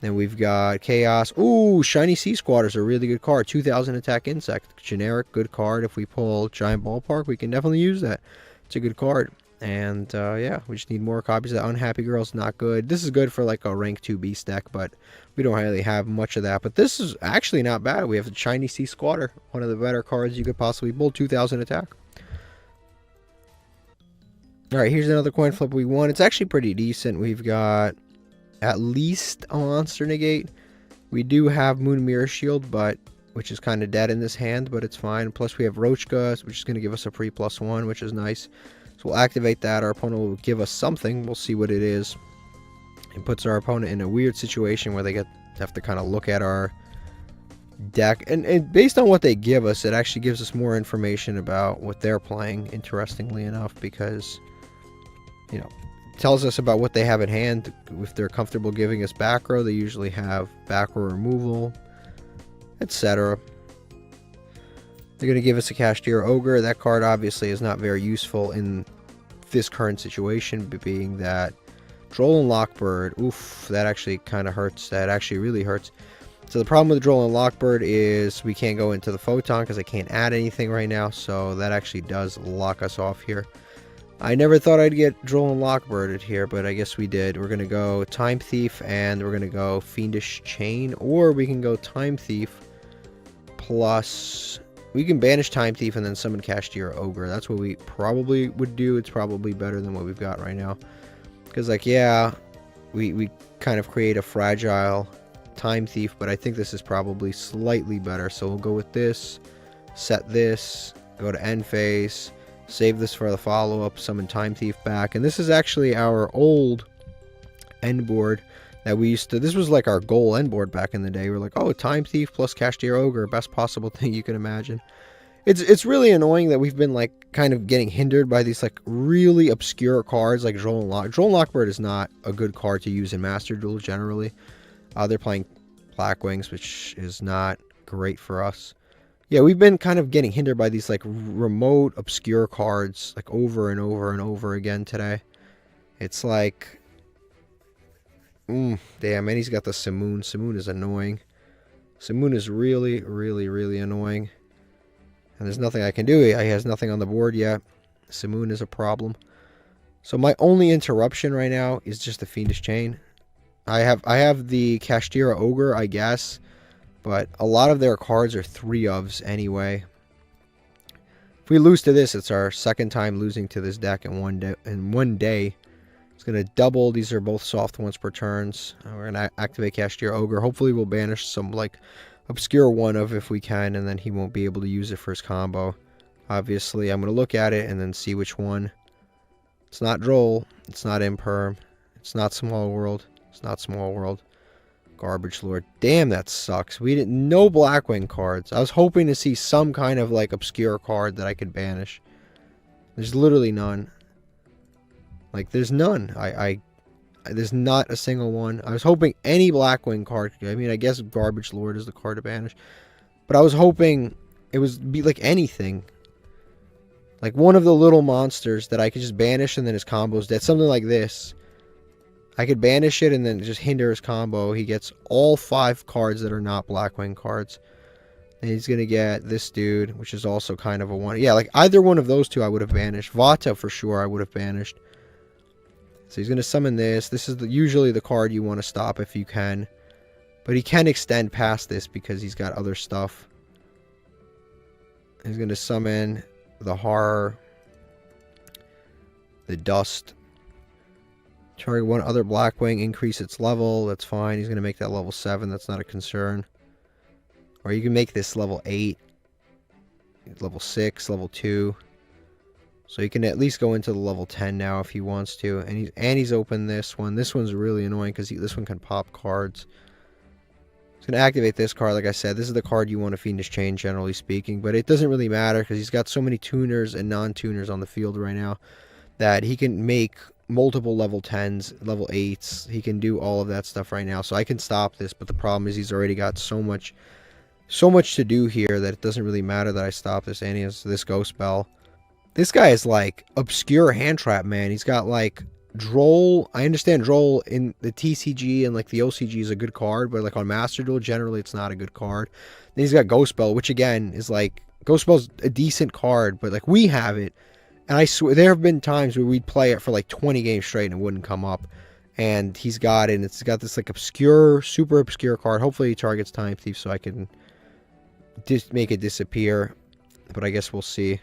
Then we've got Chaos. Ooh, Shiny Sea Squatters, a really good card. 2000 attack insect. Generic, good card. If we pull Giant Ballpark, we can definitely use that. It's a good card. And yeah, we just need more copies of that. Unhappy Girl's not good. This is good for like a rank 2 beast deck, but we don't really have much of that. But this is actually not bad. We have the Shiny Sea Squatter, one of the better cards you could possibly pull. 2000 attack. Alright, here's another coin flip we won. It's actually pretty decent. We've got at least a Monster Negate. We do have Moon Mirror Shield, but which is kind of dead in this hand, but it's fine. Plus we have Roachka, which is going to give us a free +1, which is nice. So we'll activate that. Our opponent will give us something. We'll see what it is. It puts our opponent in a weird situation where they have to kind of look at our deck. And based on what they give us, it actually gives us more information about what they're playing, interestingly enough, because, you know, it tells us about what they have at hand. If they're comfortable giving us back row, they usually have back row removal, etc. They're going to give us a Cashier Ogre. That card obviously is not very useful in this current situation, being that Droll and Lockbird, oof, that actually kind of hurts. That actually really hurts. So the problem with Droll and Lockbird is we can't go into the Photon because I can't add anything right now, so that actually does lock us off here. I never thought I'd get Droll and Lockbirded here, but I guess we did. We're going to go Time Thief, and we're going to go Fiendish Chain, or we can go Time Thief plus... We can banish Time Thief and then summon Cashier Ogre. That's what we probably would do. It's probably better than what we've got right now. Because, like, yeah, we kind of create a fragile Time Thief, but I think this is probably slightly better. So we'll go with this, set this, go to end phase, save this for the follow-up, summon Time Thief back. And this is actually our old end board that we used to... This was like our goal end board back in the day. We're like, oh, Time Thief plus Cashier Ogre, best possible thing you can imagine. It's really annoying that we've been like kind of getting hindered by these like really obscure cards like Droll and Lock. Droll and Lockbird is not a good card to use in Master Duel generally. They're playing Blackwings, which is not great for us. Yeah, we've been kind of getting hindered by these like remote obscure cards like over and over and over again today. It's like... damn, and he's got the Simoon. Simoon is annoying. Simoon is really, really, really annoying. And there's nothing I can do. He has nothing on the board yet. Simoon is a problem. So my only interruption right now is just the Fiendish Chain. I have the Cashier Ogre, I guess. But a lot of their cards are 3-ofs anyway. If we lose to this, it's our second time losing to this deck in one day. It's going to double. These are both soft ones per turns. We're going to activate Cashier Ogre. Hopefully we'll banish some like obscure one of if we can, and then he won't be able to use it for his combo. Obviously, I'm going to look at it and then see which one. It's not Droll. It's not Imperm. It's not Small World. It's not Small World. Garbage Lord. Damn, that sucks. We didn't... No Blackwing cards. I was hoping to see some kind of, like, obscure card that I could banish. There's literally none. Like, there's none. There's not a single one. I was hoping any Blackwing card... I mean, I guess Garbage Lord is the card to banish. But I was hoping it would be, like, anything. Like, one of the little monsters that I could just banish and then his combo's dead. Something like this. I could banish it and then just hinder his combo. He gets all 5 cards that are not Blackwing cards. And he's going to get this dude, which is also kind of a one. Yeah, like either one of those two I would have banished. Vata for sure I would have banished. So he's going to summon this. This is usually the card you want to stop if you can. But he can extend past this because he's got other stuff. He's going to summon the Horror, the Dust. Target one other Blackwing, increase its level. That's fine. He's going to make that level 7. That's not a concern. Or you can make this level 8, level 6, level 2. So he can at least go into the level 10 now if he wants to. And he's opened this one. This one's really annoying because this one can pop cards. He's going to activate this card. Like I said, this is the card you want to Fiendish Chain, generally speaking. But it doesn't really matter because he's got so many tuners and non-tuners on the field right now that he can make multiple level 10s, level 8s. He can do all of that stuff right now. So I can stop this. But the problem is he's already got so much to do here that it doesn't really matter that I stop this. And he has this Ghost Bell. This guy is like obscure hand trap, man. He's got like Droll. I understand Droll in the TCG and like the OCG is a good card, but like on Master Duel, generally it's not a good card. Then he's got Ghost Bell, which again is like, Ghost Bell's a decent card, but like we have it. And I swear there have been times where we'd play it for like 20 games straight and it wouldn't come up. And he's got it, and it's got this like obscure, super obscure card. Hopefully he targets Time Thief so I can just make it disappear. But I guess we'll see.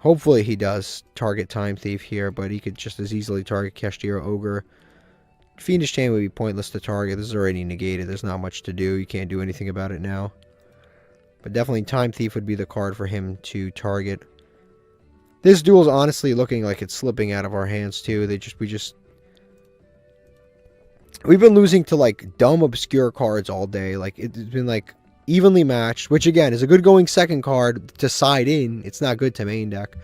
Hopefully he does target Time Thief here, but he could just as easily target Kashtira Ogre. Fiendish Chain would be pointless to target. This is already negated. There's not much to do. You can't do anything about it now. But definitely Time Thief would be the card for him to target. This duel is honestly looking like it's slipping out of our hands too. We've been losing to like dumb obscure cards all day. Like it's been like evenly matched, which again is a good going second card to side in. It's not good to main deck.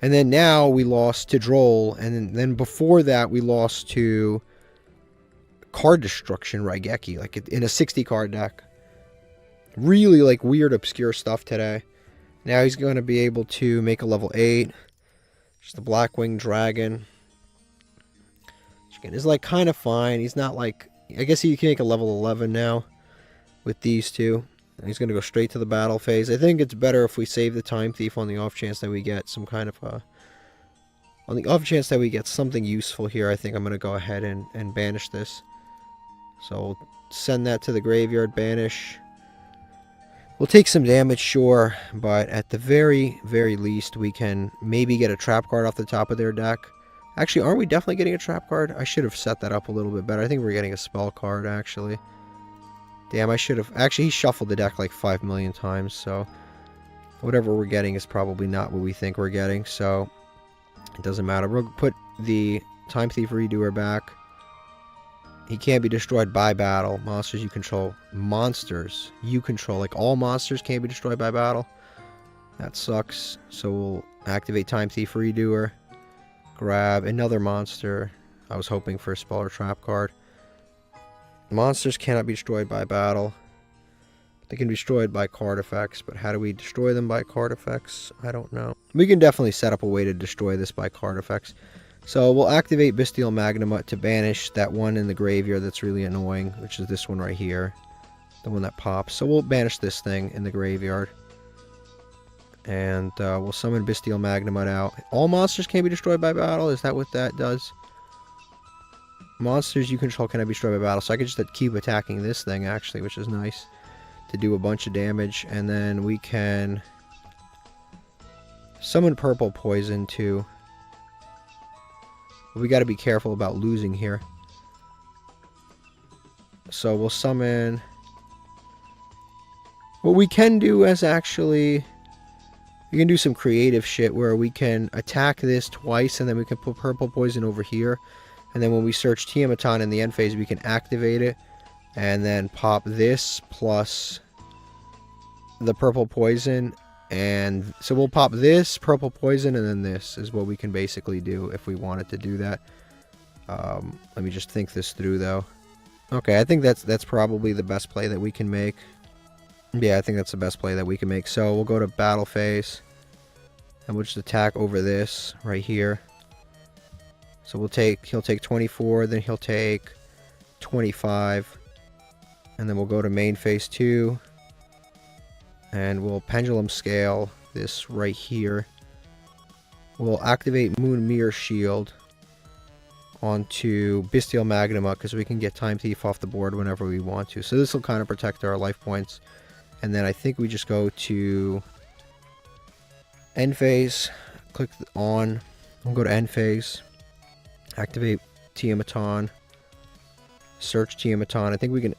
And then now we lost to Droll, and then before that we lost to Card Destruction Raigeki, like in a 60 card deck. Really like weird obscure stuff today. Now he's going to be able to make a level 8. Just the Blackwing Dragon. Which again is like kind of fine. He's not like, I guess he can make a level 11 now with these two. And he's going to go straight to the battle phase. I think it's better if we save the Time Thief on the off chance that we get some kind of on the off chance that we get something useful here. I think I'm going to go ahead and banish this. So we'll send that to the graveyard, banish. We'll take some damage, sure, but at the very, very least, we can maybe get a trap card off the top of their deck. Actually, aren't we definitely getting a trap card? I should have set that up a little bit better. I think we're getting a spell card, actually. Damn, I should have... Actually, he shuffled the deck like 5 million times, so... Whatever we're getting is probably not what we think we're getting, so... It doesn't matter. We'll put the Time Thief Redoer back. He can't be destroyed by battle. Monsters you control. Monsters you control. Like, all monsters can't be destroyed by battle. That sucks. So we'll activate Time Thief Redoer. Grab another monster. I was hoping for a spell or trap card. Monsters cannot be destroyed by battle. They can be destroyed by card effects, but how do we destroy them by card effects? I don't know. We can definitely set up a way to destroy this by card effects. So we'll activate Bestial Magnamut to banish that one in the graveyard that's really annoying, which is this one right here. The one that pops. So we'll banish this thing in the graveyard. And we'll summon Bestial Magnamut out. All monsters can be destroyed by battle? Is that what that does? Monsters you control cannot be destroyed by battle. So I can just keep attacking this thing, actually, which is nice. To do a bunch of damage. And then we can summon Purple Poison, too. We got to be careful about losing here. So we'll summon What we can do is actually, we can do some creative shit where we can attack this twice and then we can put purple poison over here. And then when we search Tearlaments in the end phase, we can activate it and then pop this plus the purple poison. And so we'll pop this purple poison and then this is what we can basically do if we wanted to do that. Let me just think this through though. Okay, I think that's probably the best play that we can make. Yeah, I think that's the best play that we can make. So we'll go to battle phase and we'll just attack over this right here. So he'll take 24, then he'll take 25, and then we'll go to main phase 2, and we'll pendulum scale this right here. We'll activate Moon Mirror Shield onto Bestial Magnuma because we can get Time Thief off the board whenever we want to. So this will kind of protect our life points. And then I think we just go to end phase, click on, we'll go to end phase, activate Tearlaments, search Tearlaments. I think we can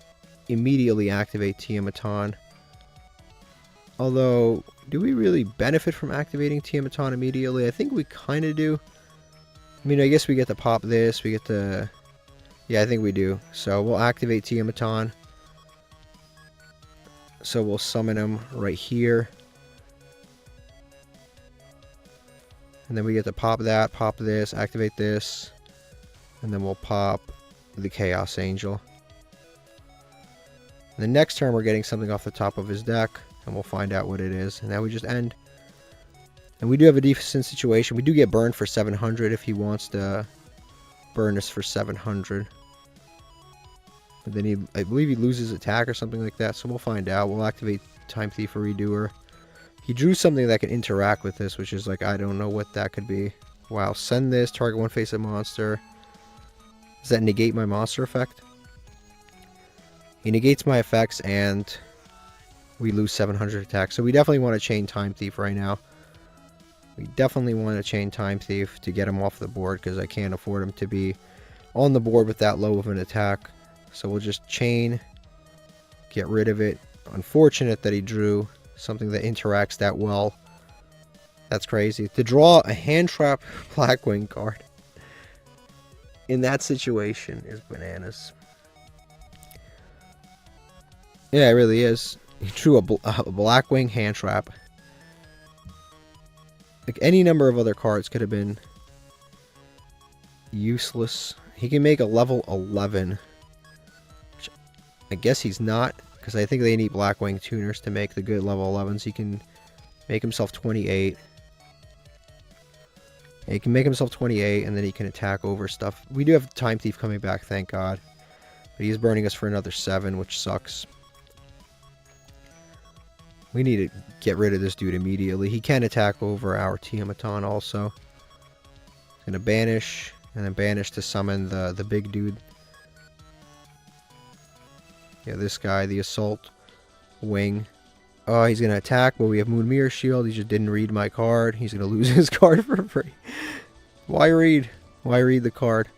immediately activate Tearlaments. Although, do we really benefit from activating Tearlaments immediately? I think we kind of do. I mean, I guess we get to pop this, we get to... Yeah, I think we do. So we'll activate Tearlaments. So we'll summon him right here. And then we get to pop that, pop this, activate this. And then we'll pop the Chaos Angel. And the next turn we're getting something off the top of his deck. And we'll find out what it is. And now we just end. And we do have a decent situation. We do get burned for 700 if he wants to burn us for 700. But then I believe he loses attack or something like that. So we'll find out. We'll activate Time Thief or Redoer. He drew something that can interact with this, which is like, I don't know what that could be. Wow, send this, target one face-up monster. Does that negate my monster effect? He negates my effects and we lose 700 attack. So we definitely want to chain Time Thief right now. We definitely want to chain Time Thief to get him off the board because I can't afford him to be on the board with that low of an attack. So we'll just chain, get rid of it. Unfortunate that he drew something that interacts that well. That's crazy. To draw a hand trap Blackwing card in that situation is bananas. Yeah, it really is. He drew a Blackwing hand trap. Like any number of other cards could have been useless. He can make a level 11. Which I guess he's not, because I think they need Blackwing tuners to make the good level 11s. He can make himself 28. Yeah, he can make himself 28, and then he can attack over stuff. We do have Time Thief coming back, thank God. But he's burning us for another 7, which sucks. We need to get rid of this dude immediately. He can attack over our Tearlaments also. He's going to banish, and then banish to summon the big dude. Yeah, this guy, the Assault Wing. Oh, he's going to attack, but we have Moon Mirror Shield. He just didn't read my card. He's going to lose his card for free. Why read? Why read the card?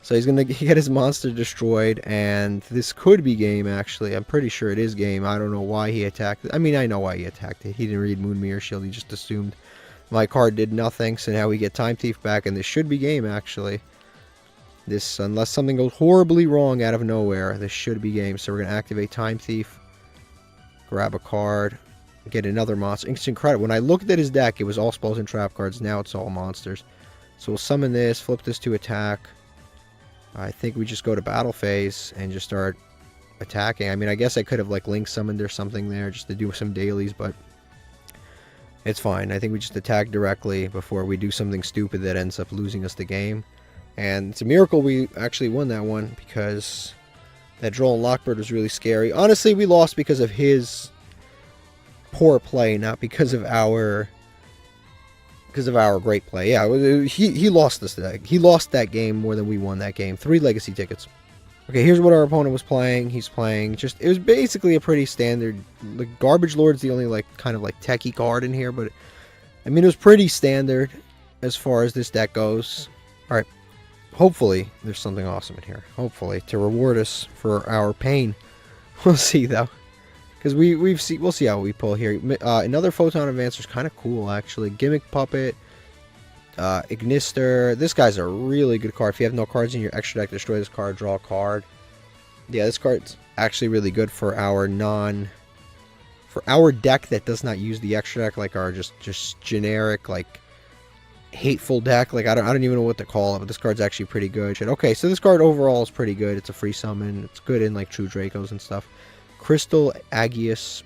So he's going to get his monster destroyed, and this could be game, actually. I'm pretty sure it is game. I don't know why he attacked it. I mean, I know why he attacked it. He didn't read Moon Mirror Shield. He just assumed my card did nothing, so now we get Time Thief back, and this should be game, actually. This, unless something goes horribly wrong out of nowhere, this should be game. So we're going to activate Time Thief, grab a card, get another monster. It's incredible. When I looked at his deck, it was all spells and trap cards. Now it's all monsters. So we'll summon this, flip this to attack. I think we just go to battle phase and just start attacking. I mean, I guess I could have like link summoned or something there just to do some dailies, but it's fine. I think we just attack directly before we do something stupid that ends up losing us the game. And it's a miracle we actually won that one because that Droll and Lockbird was really scary. Honestly, we lost because of his poor play, not because of our great play. Yeah, he lost us that. He lost that game more than we won that game. 3 legacy tickets. Okay, here's what our opponent was playing. He's playing just, it was basically a pretty standard, like Garbage Lord's the only like kind of like techie card in here, but I mean it was pretty standard as far as this deck goes. All right, hopefully there's something awesome in here. Hopefully to reward us for our pain. We'll see though. Because we'll see how we pull here. Another Photon Advancer is kind of cool, actually. Gimmick Puppet, Ignister. This guy's a really good card. If you have no cards in your extra deck, destroy this card, draw a card. Yeah, this card's actually really good for our deck that does not use the extra deck, like our just generic, like, hateful deck. Like, I don't even know what to call it, but this card's actually pretty good. Okay, so this card overall is pretty good. It's a free summon. It's good in, like, True Dracos and stuff. Crystal Agius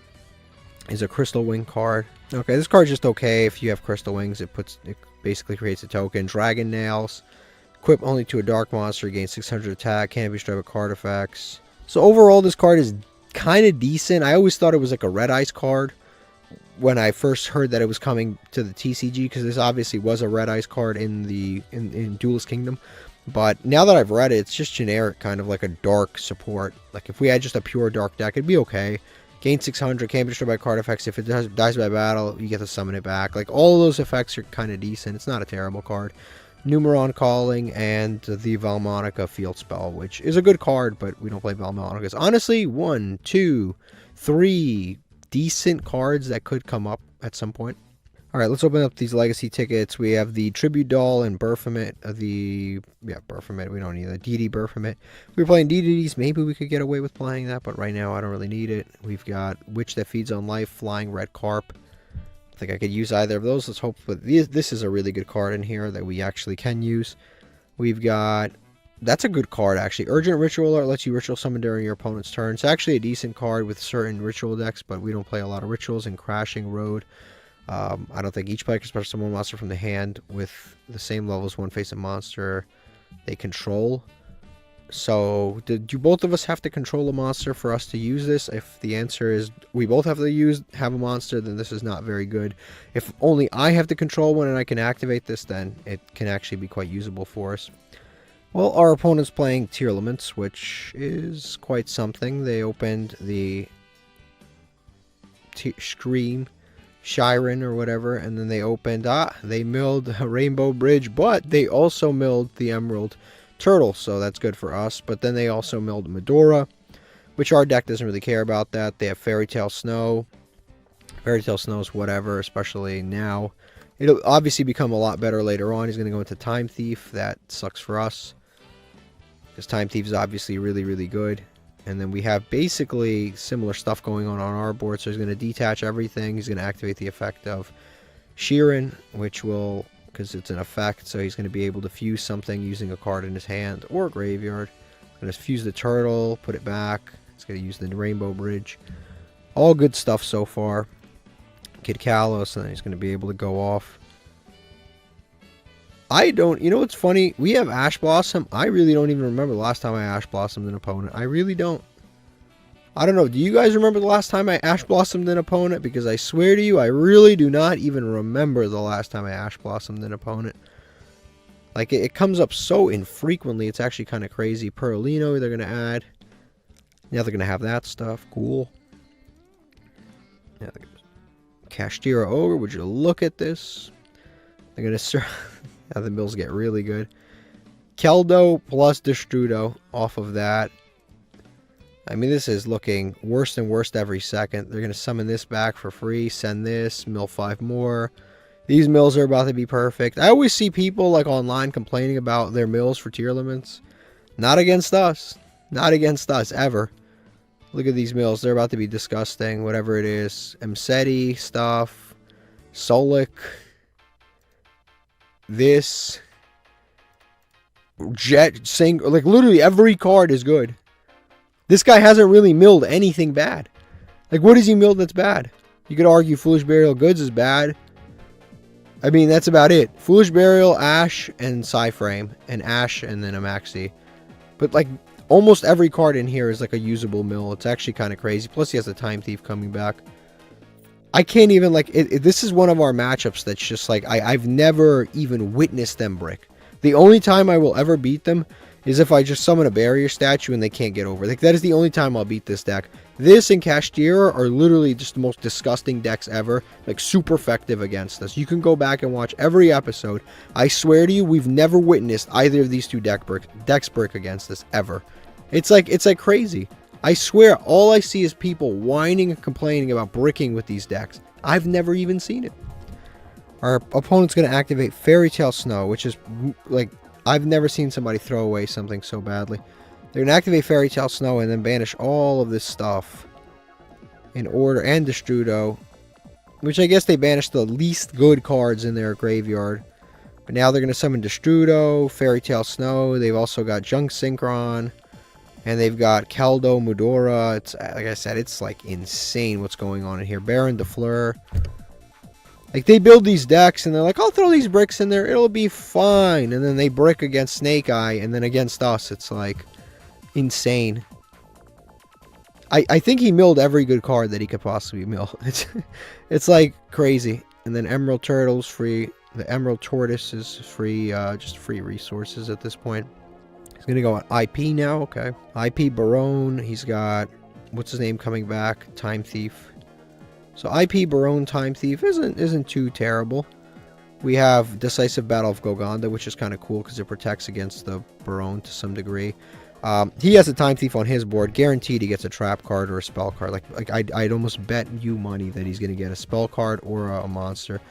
is a Crystal Wing card. Okay, this card's just okay. If you have Crystal Wings, it basically creates a token. Dragon Nails. Equip only to a dark monster, gain 600 attack, can't be destroyed with card effects. So overall, this card is kind of decent. I always thought it was like a Red Ice card when I first heard that it was coming to the TCG, because this obviously was a Red Ice card in Duelist Kingdom. But now that I've read it, it's just generic, kind of like a dark support. Like, if we had just a pure dark deck, it'd be okay. Gain 600, can't be destroyed by card effects. If it dies by battle, you get to summon it back. Like, all of those effects are kind of decent. It's not a terrible card. Numeron Calling and the Valmonica Field Spell, which is a good card, but we don't play Valmonicas. Honestly, 1, 2, 3 decent cards that could come up at some point. Alright, let's open up these legacy tickets. We have the Tribute Doll and Baphomet. Baphomet. We don't need the DD Baphomet. If we were playing DDDs, maybe we could get away with playing that, but right now I don't really need it. We've got Witch That Feeds on Life, Flying Red Carp. I think I could use either of those. Let's hope. But this is a really good card in here that we actually can use. We've got... That's a good card, actually. Urgent Ritual Alert lets you ritual summon during your opponent's turn. It's actually a decent card with certain ritual decks, but we don't play a lot of rituals. In Crashing Road, I don't think each player can special summon one monster from the hand with the same level as one face-up monster they control. So, do both of us have to control a monster for us to use this? If the answer is we both have to have a monster, then this is not very good. If only I have to control one and I can activate this, then it can actually be quite usable for us. Well, our opponent's playing Tearlaments, which is quite something. They opened the Scream, Shiren or whatever, and then they opened, they milled a Rainbow Bridge, but they also milled the Emerald Turtle, so that's good for us. But then they also milled Medora, which our deck doesn't really care about that. They have Fairy Tale Snow. Fairy Tale Snow's whatever, especially now. It'll obviously become a lot better later on. He's going to go into Time Thief. That sucks for us, because Time Thief is obviously really, really good. And then we have basically similar stuff going on our board. So he's going to detach everything. He's going to activate the effect of Shiren, which will, because it's an effect, so he's going to be able to fuse something using a card in his hand or graveyard. He's going to fuse the turtle, put it back. He's going to use the Rainbow Bridge. All good stuff so far. Kid Kalos, and then he's going to be able to go off. You know what's funny? We have Ash Blossom. I really don't even remember the last time I Ash Blossomed an opponent. I really don't. I don't know. Do you guys remember the last time I Ash Blossomed an opponent? Because I swear to you, I really do not even remember the last time I Ash Blossomed an opponent. Like, it comes up so infrequently. It's actually kind of crazy. Perlino, they're going to add. Now they're going to have that stuff. Cool. Yeah, Kashtira Ogre, would you look at this? They're going to... Now the mills get really good. Keldo plus Destrudo off of that. I mean, this is looking worse and worse every second. They're going to summon this back for free. Send this. Mill 5 more. These mills are about to be perfect. I always see people like online complaining about their mills for Tearlaments. Not against us. Not against us, ever. Look at these mills. They're about to be disgusting. Whatever it is. Mseti stuff. Solik. This. Jet. Sing. Like, literally every card is good. This guy hasn't really milled anything bad. Like, what has he milled that's bad? You could argue Foolish Burial Goods is bad. I mean, that's about it. Foolish Burial, Ash, and Psyframe. And Ash, and then a Maxi. But, like, almost every card in here is, like, a usable mill. It's actually kind of crazy. Plus, he has the Time Thief coming back. I can't even, like... this is one of our matchups that's just, like... I've never even witnessed them brick. The only time I will ever beat them is if I just summon a barrier statue and they can't get over. Like, that is the only time I'll beat this deck. This and Kashtira are literally just the most disgusting decks ever. Like, super effective against us. You can go back and watch every episode. I swear to you, we've never witnessed either of these two decks brick against us, ever. It's like crazy. I swear, all I see is people whining and complaining about bricking with these decks. I've never even seen it. Our opponent's going to activate Fairy Tale Snow, which is, like, I've never seen somebody throw away something so badly. They're going to activate Fairy Tale Snow and then banish all of this stuff in order, and Destrudo, which I guess they banished the least good cards in their graveyard. But now they're going to summon Destrudo, Fairy Tale Snow. They've also got Junk Synchron. And they've got Caldo Mudora. It's, like I said, it's like insane what's going on in here. Baron DeFleur. Like, they build these decks and they're like, I'll throw these bricks in there. It'll be fine. And then they brick against Snake Eye. And then against us, it's like insane. I think he milled every good card that he could possibly mill. It's like crazy. And then Emerald Turtle's free. The Emerald Tortoise is free. Just free resources at this point. He's going to go on IP now, okay. IP Barone, he's got, what's his name coming back? Time Thief. So IP Barone Time Thief isn't too terrible. We have Decisive Battle of Goganda, which is kind of cool because it protects against the Barone to some degree. He has a Time Thief on his board. Guaranteed he gets a trap card or a spell card. Like I'd almost bet you money that he's going to get a spell card or a monster.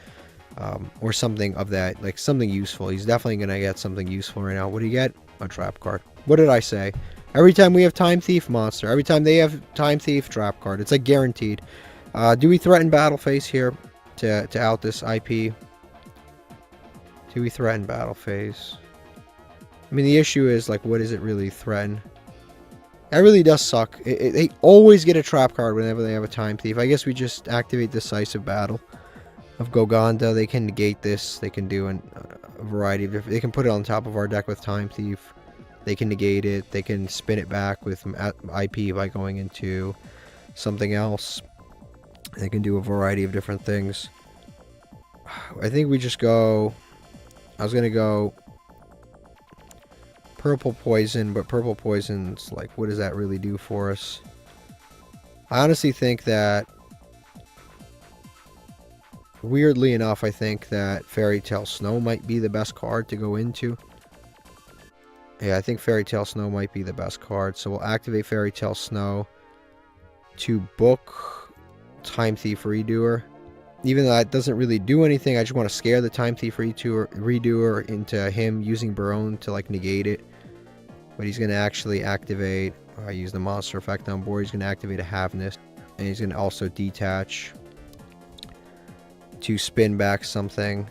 Or something of that, like something useful. He's definitely going to get something useful right now. What do you get? A trap card. What did I say? Every time we have Time Thief, monster. Every time they have Time Thief, trap card. It's like guaranteed. Do we threaten Battle Phase here to out this IP? Do we threaten Battle Phase? I mean, the issue is, like, what does it really threaten? That really does suck. They always get a trap card whenever they have a Time Thief. I guess we just activate Decisive Battle of Goganda. They can negate this. They can do a variety of different... They can put it on top of our deck with Time Thief. They can negate it. They can spin it back with IP by going into something else. They can do a variety of different things. I think we just go... I was going to go Purple Poison, but Purple Poison's like, what does that really do for us? I honestly think that... Weirdly enough, I think that Fairy Tale Snow might be the best card to go into. Yeah, I think Fairy Tale Snow might be the best card. So we'll activate Fairy Tale Snow to book Time Thief Redoer. Even though that doesn't really do anything, I just want to scare the Time Thief Redoer into him using Barone to like negate it. But he's going to actually activate, I use the monster effect on board, he's going to activate a Havness. And he's going to also detach to spin back something.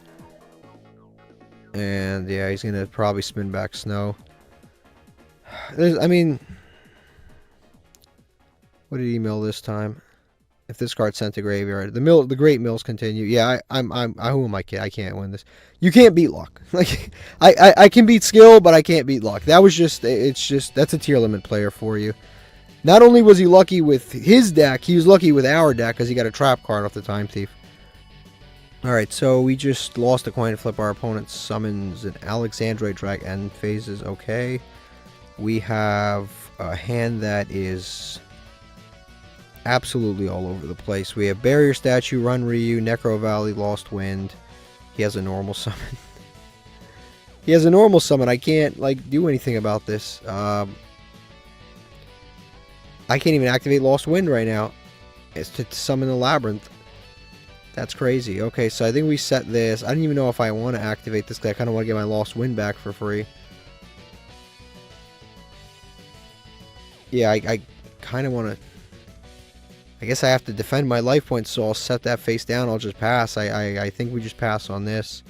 And yeah, he's going to probably spin back Snow. I mean, what did he mill this time? If this card's sent to graveyard, the great mills continue. Yeah, who am I kidding? I can't win this. You can't beat luck. Like, I can beat skill, but I can't beat luck. That was just, that's a Tearlament player for you. Not only was he lucky with his deck, he was lucky with our deck because he got a trap card off the Time Thief. Alright, so we just lost a coin flip. Our opponent summons an Alexandrite Drag end phases. Okay. We have a hand that is absolutely all over the place. We have Barrier Statue, Run Ryu, Necro Valley, Lost Wind. He has a normal summon. He has a normal summon. I can't, like, do anything about this. I can't even activate Lost Wind right now. It's to summon the Labyrinth. That's crazy. Okay, so I think we set this. I don't even know if I want to activate this because I kind of want to get my Lost Wind back for free. Yeah, I kind of want to... I guess I have to defend my life points, so I'll set that face down. I'll just pass. I think we just pass on this.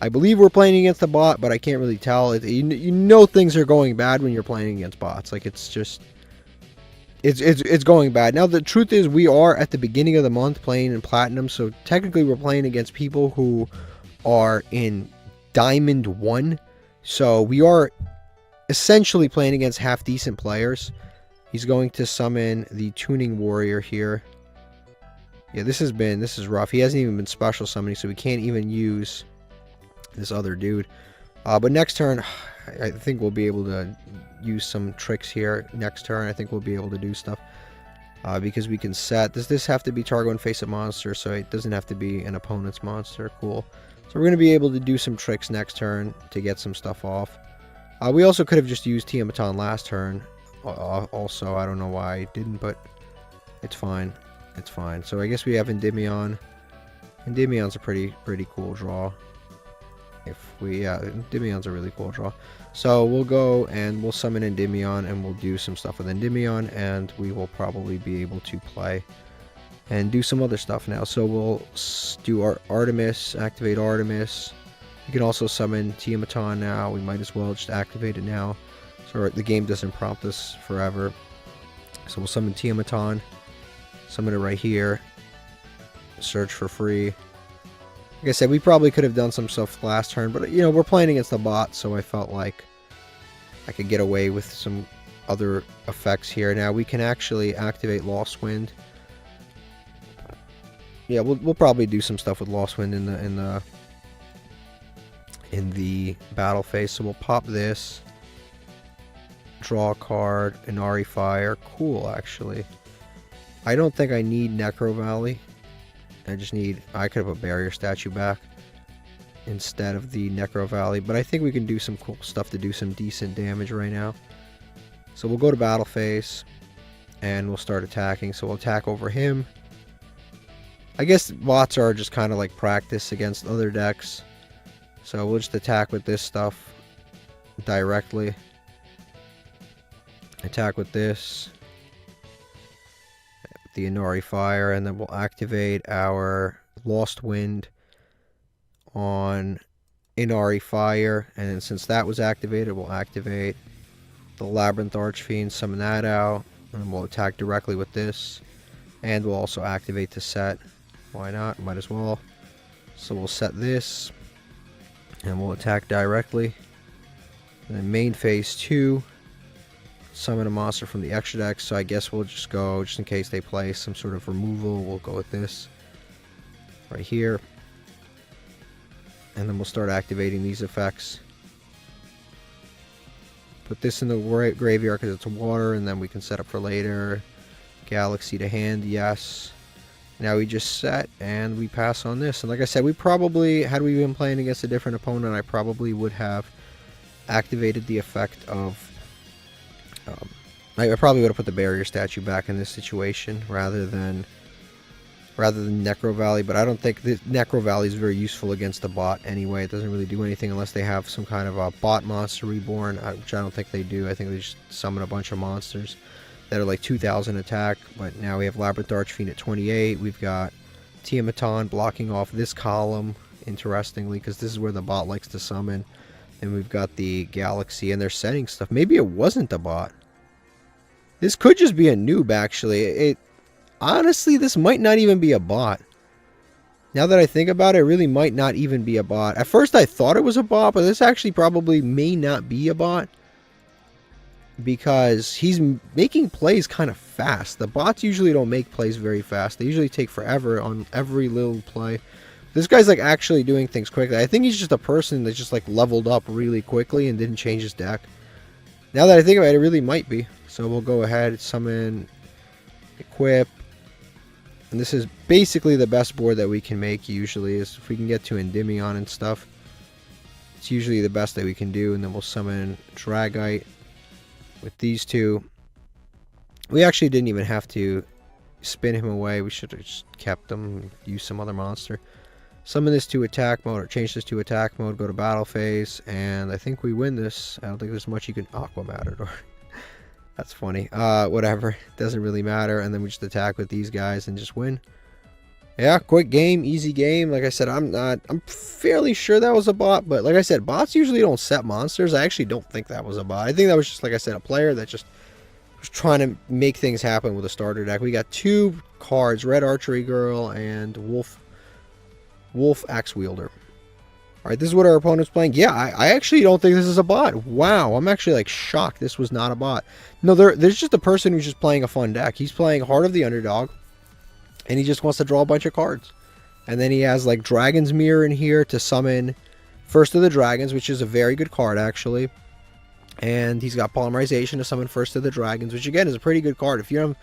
I believe we're playing against the bot, but I can't really tell. You know things are going bad when you're playing against bots. Like, it's just... It's going bad. Now, the truth is, we are at the beginning of the month playing in Platinum, so technically we're playing against people who are in Diamond 1. So we are essentially playing against half-decent players. He's going to summon the Tuning Warrior here. Yeah, this is rough. He hasn't even been special summoning, so we can't even use this other dude. But next turn, I think we'll be able to use some tricks here. Next turn, I think we'll be able to do stuff. Because we can set... Does this have to be target and face a monster? So it doesn't have to be an opponent's monster. Cool. So we're going to be able to do some tricks next turn to get some stuff off. We also could have just used Tiamaton last turn. Also, I don't know why I didn't, but it's fine. It's fine. So I guess we have Endymion. Endymion's a pretty cool draw. Endymion's a really cool draw. So we'll go and we'll summon Endymion and we'll do some stuff with Endymion, and we will probably be able to play and do some other stuff now. So we'll do our Artemis, activate Artemis. You can also summon Tiamat now. We might as well just activate it now, so the game doesn't prompt us forever. So we'll summon Tiamat, summon it right here, search for free. Like I said, we probably could have done some stuff last turn, but you know, we're playing against the bot, so I felt like I could get away with some other effects here. Now we can actually activate Lost Wind. Yeah, we'll probably do some stuff with Lost Wind in the battle phase. So we'll pop this, draw a card, Inari Fire. Cool, actually. I don't think I need Necro Valley. I could have a barrier statue back instead of the Necro Valley, but I think we can do some cool stuff to do some decent damage right now. So we'll go to battle phase and we'll start attacking. So we'll attack over him. I guess bots are just kind of like practice against other decks. So we'll just attack with this stuff directly. Attack with this. The Inari Fire, and then we'll activate our Lost Wind on Inari Fire, and then since that was activated, we'll activate the Labyrinth Archfiend, summon that out, and then we'll attack directly with this, and we'll also activate the set. Why not? Might as well. So we'll set this, and we'll attack directly. And then main phase 2. Summon a monster from the extra deck, so I guess we'll just go, just in case they play some sort of removal, we'll go with this right here, and then we'll start activating these effects. Put this in the graveyard because it's water, and then we can set up for later. Galaxy to hand, yes. Now we just set and we pass on this, and like I said, we probably, had we been playing against a different opponent, I probably would have activated the effect of I probably would have put the barrier statue back in this situation rather than Necro Valley, but I don't think the Necro Valley is very useful against the bot anyway. It doesn't really do anything unless they have some kind of a bot monster reborn, which I don't think they do. I think they just summon a bunch of monsters that are like 2,000 attack, but now we have Labyrinth Archfiend at 28. We've got Tiamat blocking off this column, interestingly, because this is where the bot likes to summon. And we've got the Galaxy, and they're setting stuff. Maybe it wasn't the bot. This could just be a noob, actually. Honestly, this might not even be a bot. Now that I think about it, it really might not even be a bot. At first, I thought it was a bot, but this actually probably may not be a bot. Because he's making plays kind of fast. The bots usually don't make plays very fast. They usually take forever on every little play. This guy's like actually doing things quickly. I think he's just a person that just like leveled up really quickly and didn't change his deck. Now that I think about it, it really might be. So we'll go ahead, summon, equip. And this is basically the best board that we can make usually, is if we can get to Endymion and stuff. It's usually the best that we can do. And then we'll summon Dragite with these two. We actually didn't even have to spin him away. We should have just kept him, used some other monster. Summon this to attack mode, or change this to attack mode, go to battle phase, and I think we win this. I don't think there's much you can Aqua Matador. That's funny. Whatever. Doesn't really matter. And then we just attack with these guys and just win. Yeah, quick game, easy game. Like I said, I'm fairly sure that was a bot, but like I said, bots usually don't set monsters. I actually don't think that was a bot. I think that was just, like I said, a player that just was trying to make things happen with a starter deck. We got 2 cards, Red Archery Girl and Wolf Axe Wielder. Alright, this is what our opponent's playing. Yeah, I actually don't think this is a bot. Wow, I'm actually like shocked this was not a bot. No, there's just a person who's just playing a fun deck. He's playing Heart of the Underdog, and he just wants to draw a bunch of cards. And then he has like Dragon's Mirror in here to summon First of the Dragons, which is a very good card actually. And he's got Polymerization to summon First of the Dragons, which again is a pretty good card. If you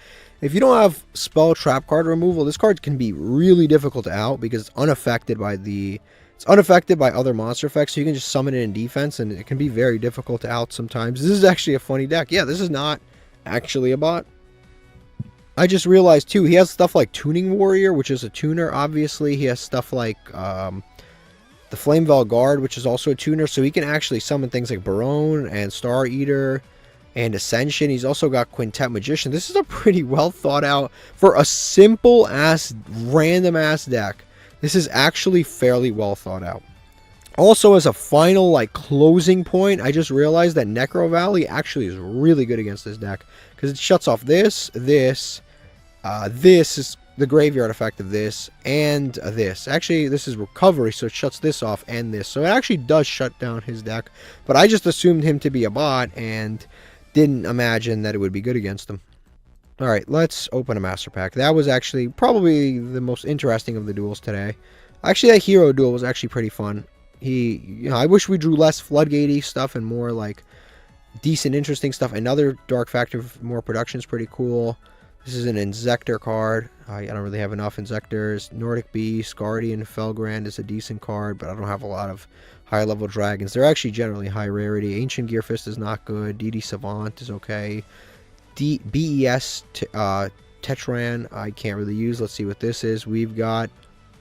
don't have spell trap card removal, this card can be really difficult to out because it's unaffected by other monster effects, so you can just summon it in defense, and it can be very difficult to out sometimes. This is actually a funny deck. Yeah, this is not actually a bot. I just realized too, he has stuff like Tuning Warrior, which is a tuner, obviously. He has stuff like the Flameveil Guard, which is also a tuner, so he can actually summon things like Barone and Star Eater and Ascension. He's also got Quintet Magician. This is a pretty well thought out, for a simple ass, random ass deck. This is actually fairly well thought out. Also, as a final, like, closing point, I just realized that Necro Valley actually is really good against this deck, because it shuts off this is the graveyard effect of this, and this. Actually, this is recovery, so it shuts this off and this. So it actually does shut down his deck, but I just assumed him to be a bot and didn't imagine that it would be good against him. Alright, let's open a Master Pack. That was actually probably the most interesting of the duels today. Actually, that Hero duel was actually pretty fun. I wish we drew less Floodgate-y stuff and more, like, decent, interesting stuff. Another Dark Factor, more production is pretty cool. This is an Inzektor card. I don't really have enough Inzektors. Nordic Beast, Guardian, Felgrand is a decent card, but I don't have a lot of high-level dragons. They're actually generally high rarity. Ancient Gearfist is not good. DD Savant is okay. BES Tetran I can't really use. Let's see what this is. We've got...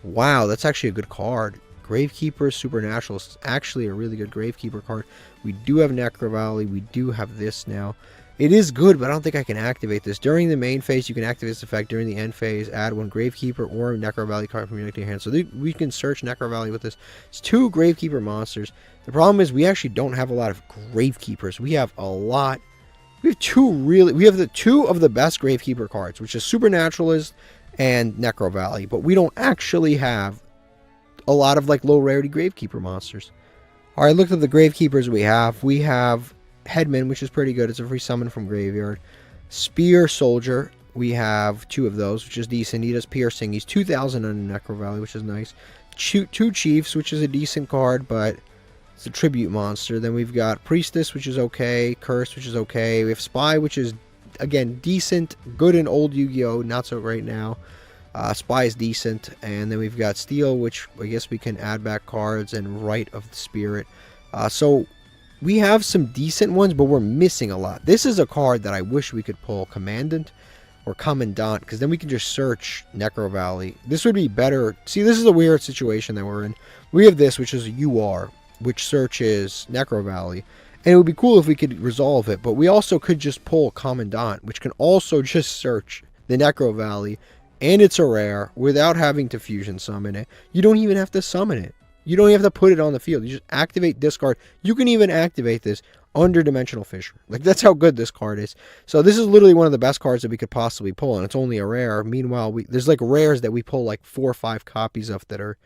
Wow, that's actually a good card. Gravekeeper Supernatural is actually a really good Gravekeeper card. We do have Necro Valley. We do have this now. It is good, but I don't think I can activate this. During the main phase, you can activate this effect. During the end phase, add one Gravekeeper or Necro Valley card from your deck to your hand. So we can search Necro Valley with this. It's 2 Gravekeeper monsters. The problem is we actually don't have a lot of Gravekeepers. We have a lot. We have the 2 of the best Gravekeeper cards, which is Supernaturalist and Necro Valley. But we don't actually have a lot of, like, low rarity Gravekeeper monsters. Alright, look at the Gravekeepers we have. We have Headman, which is pretty good. It's a free summon from Graveyard. Spear Soldier. We have 2 of those, which is decent. He does piercing. He's 2,000 on Necro Valley, which is nice. 2 Chiefs, which is a decent card, but it's a tribute monster. Then we've got Priestess, which is okay. Curse, which is okay. We have Spy, which is, again, decent. Good in old Yu-Gi-Oh! Not so great now. Spy is decent. And then we've got Steel, which I guess we can add back cards, and Rite of the Spirit. So we have some decent ones, but we're missing a lot. This is a card that I wish we could pull Commandant or Commandant, because then we can just search Necro Valley. This would be better. See, this is a weird situation that we're in. We have this, which is a UR, which searches Necro Valley. And it would be cool if we could resolve it, but we also could just pull Commandant, which can also just search the Necro Valley, and it's a rare, without having to fusion summon it. You don't even have to summon it. You don't even have to put it on the field. You just activate this card. You can even activate this under Dimensional Fissure. Like, that's how good this card is. So this is literally one of the best cards that we could possibly pull, and it's only a rare. Meanwhile, there's like rares that we pull like 4 or 5 copies of that are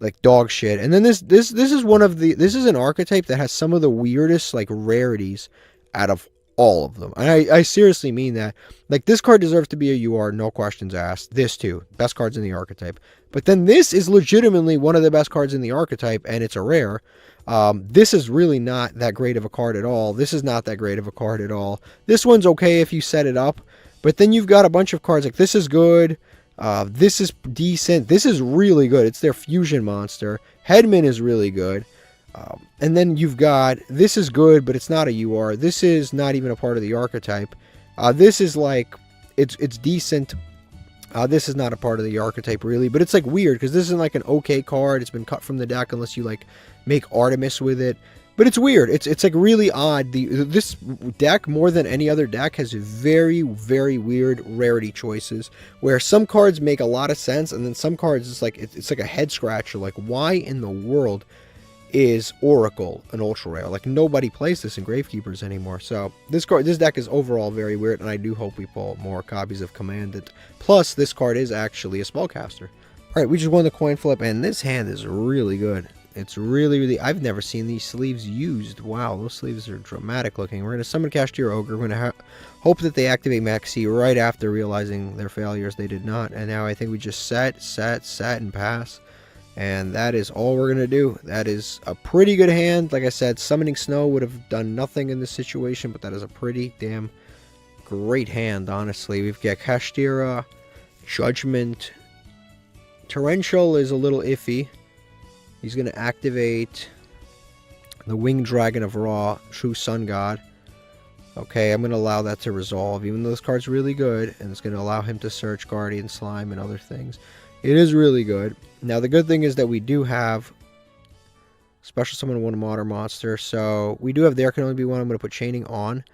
like dog shit. And then this is one of the, this is an archetype that has some of the weirdest, like, rarities out of all of them. And I seriously mean that. Like, this card deserves to be a UR, no questions asked. This too, best cards in the archetype. But then this is legitimately one of the best cards in the archetype, and it's a rare. This is really not that great of a card at all. This is not that great of a card at all. This one's okay if you set it up, but then you've got a bunch of cards like this is good. This is decent. This is really good. It's their fusion monster. Headman is really good. And then you've got, this is good, but it's not a UR. This is not even a part of the archetype. This is like, it's decent. This is not a part of the archetype really, but it's like weird because this isn't like an okay card. It's been cut from the deck unless you like make Artemis with it. But it's weird. It's like really odd. This deck, more than any other deck, has very, very weird rarity choices where some cards make a lot of sense, and then some cards it's like a head scratcher. Like, why in the world is Oracle an ultra rare? Like, nobody plays this in Gravekeepers anymore. So this deck is overall very weird, and I do hope we pull more copies of Commandant. Plus, this card is actually a spellcaster. All right, we just won the coin flip, and this hand is really good. It's really, really... I've never seen these sleeves used. Wow, those sleeves are dramatic looking. We're going to summon Kashtira Ogre. We're going to hope that they activate Maxi right after realizing their failures. They did not. And now I think we just set, and pass. And that is all we're going to do. That is a pretty good hand. Like I said, Summoning Snow would have done nothing in this situation, but that is a pretty damn great hand, honestly. We've got Kashtira, Judgment. Torrential is a little iffy. He's going to activate the Winged Dragon of Ra, True Sun God. Okay, I'm going to allow that to resolve, even though this card's really good, and it's going to allow him to search Guardian Slime and other things. It is really good. Now, the good thing is that we do have Special Summon 1 Modern Monster, so we do have There Can Only Be One. I'm going to put Chaining on.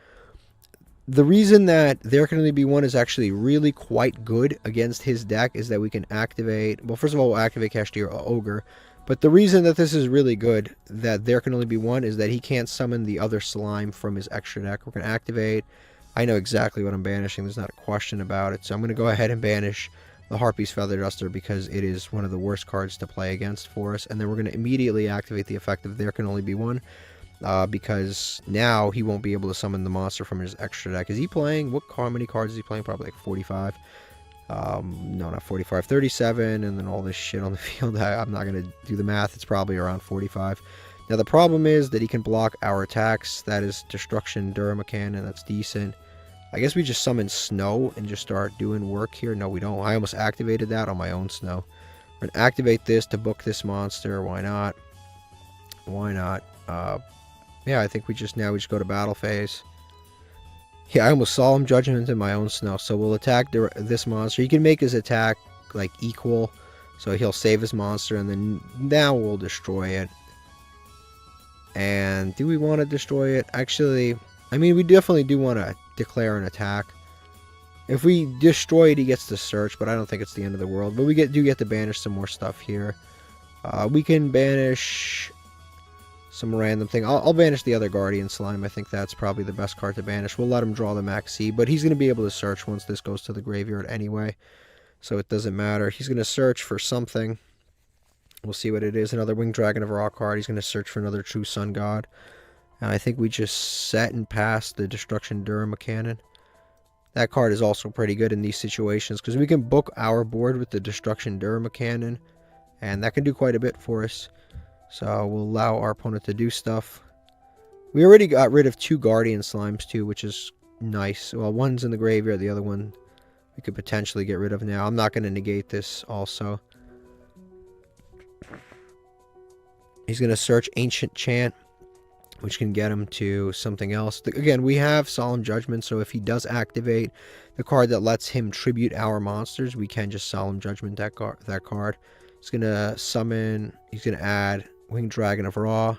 The reason that There Can Only Be One is actually really quite good against his deck is that we can activate... Well, first of all, we'll activate Cashier Ogre. But the reason that this is really good, that There Can Only Be One, is that he can't summon the other slime from his extra deck. We're going to activate... I know exactly what I'm banishing. There's not a question about it. So I'm going to go ahead and banish the Harpy's Feather Duster because it is one of the worst cards to play against for us. And then we're going to immediately activate the effect of There Can Only Be One. Because now he won't be able to summon the monster from his extra deck. Is he playing? How many cards is he playing? Probably like 45. No, not 45. 37, and then all this shit on the field. I'm not going to do the math. It's probably around 45. Now, the problem is that he can block our attacks. That is Destruction, Duramacan, and that's decent. I guess we just summon Snow and just start doing work here. No, we don't. I almost activated that on my own Snow. We're going to activate this to book this monster. Why not? Why not? Yeah, I think we just go to battle phase. Yeah, I almost Solemn Judgment in my own Snow. So we'll attack this monster. He can make his attack like equal. So he'll save his monster and then now we'll destroy it. And do we want to destroy it? Actually, I mean, we definitely do want to declare an attack. If we destroy it, he gets to search, but I don't think it's the end of the world. But we do get to banish some more stuff here. We can banish some random thing. I'll banish the other Guardian Slime. I think that's probably the best card to banish. We'll let him draw the Max C, but he's going to be able to search once this goes to the graveyard anyway. So it doesn't matter. He's going to search for something. We'll see what it is. Another Winged Dragon of Raw card. He's going to search for another True Sun God. And I think we just set and pass the Destruction Duramacan. That card is also pretty good in these situations because we can book our board with the Destruction Duramacan, and that can do quite a bit for us. So we'll allow our opponent to do stuff. We already got rid of 2 Guardian Slimes too, which is nice. Well, one's in the graveyard, the other one we could potentially get rid of now. I'm not going to negate this also. He's going to search Ancient Chant, which can get him to something else. Again, we have Solemn Judgment, so if he does activate the card that lets him tribute our monsters, we can just Solemn Judgment that card. He's going to summon, he's going to add Winged Dragon of Ra,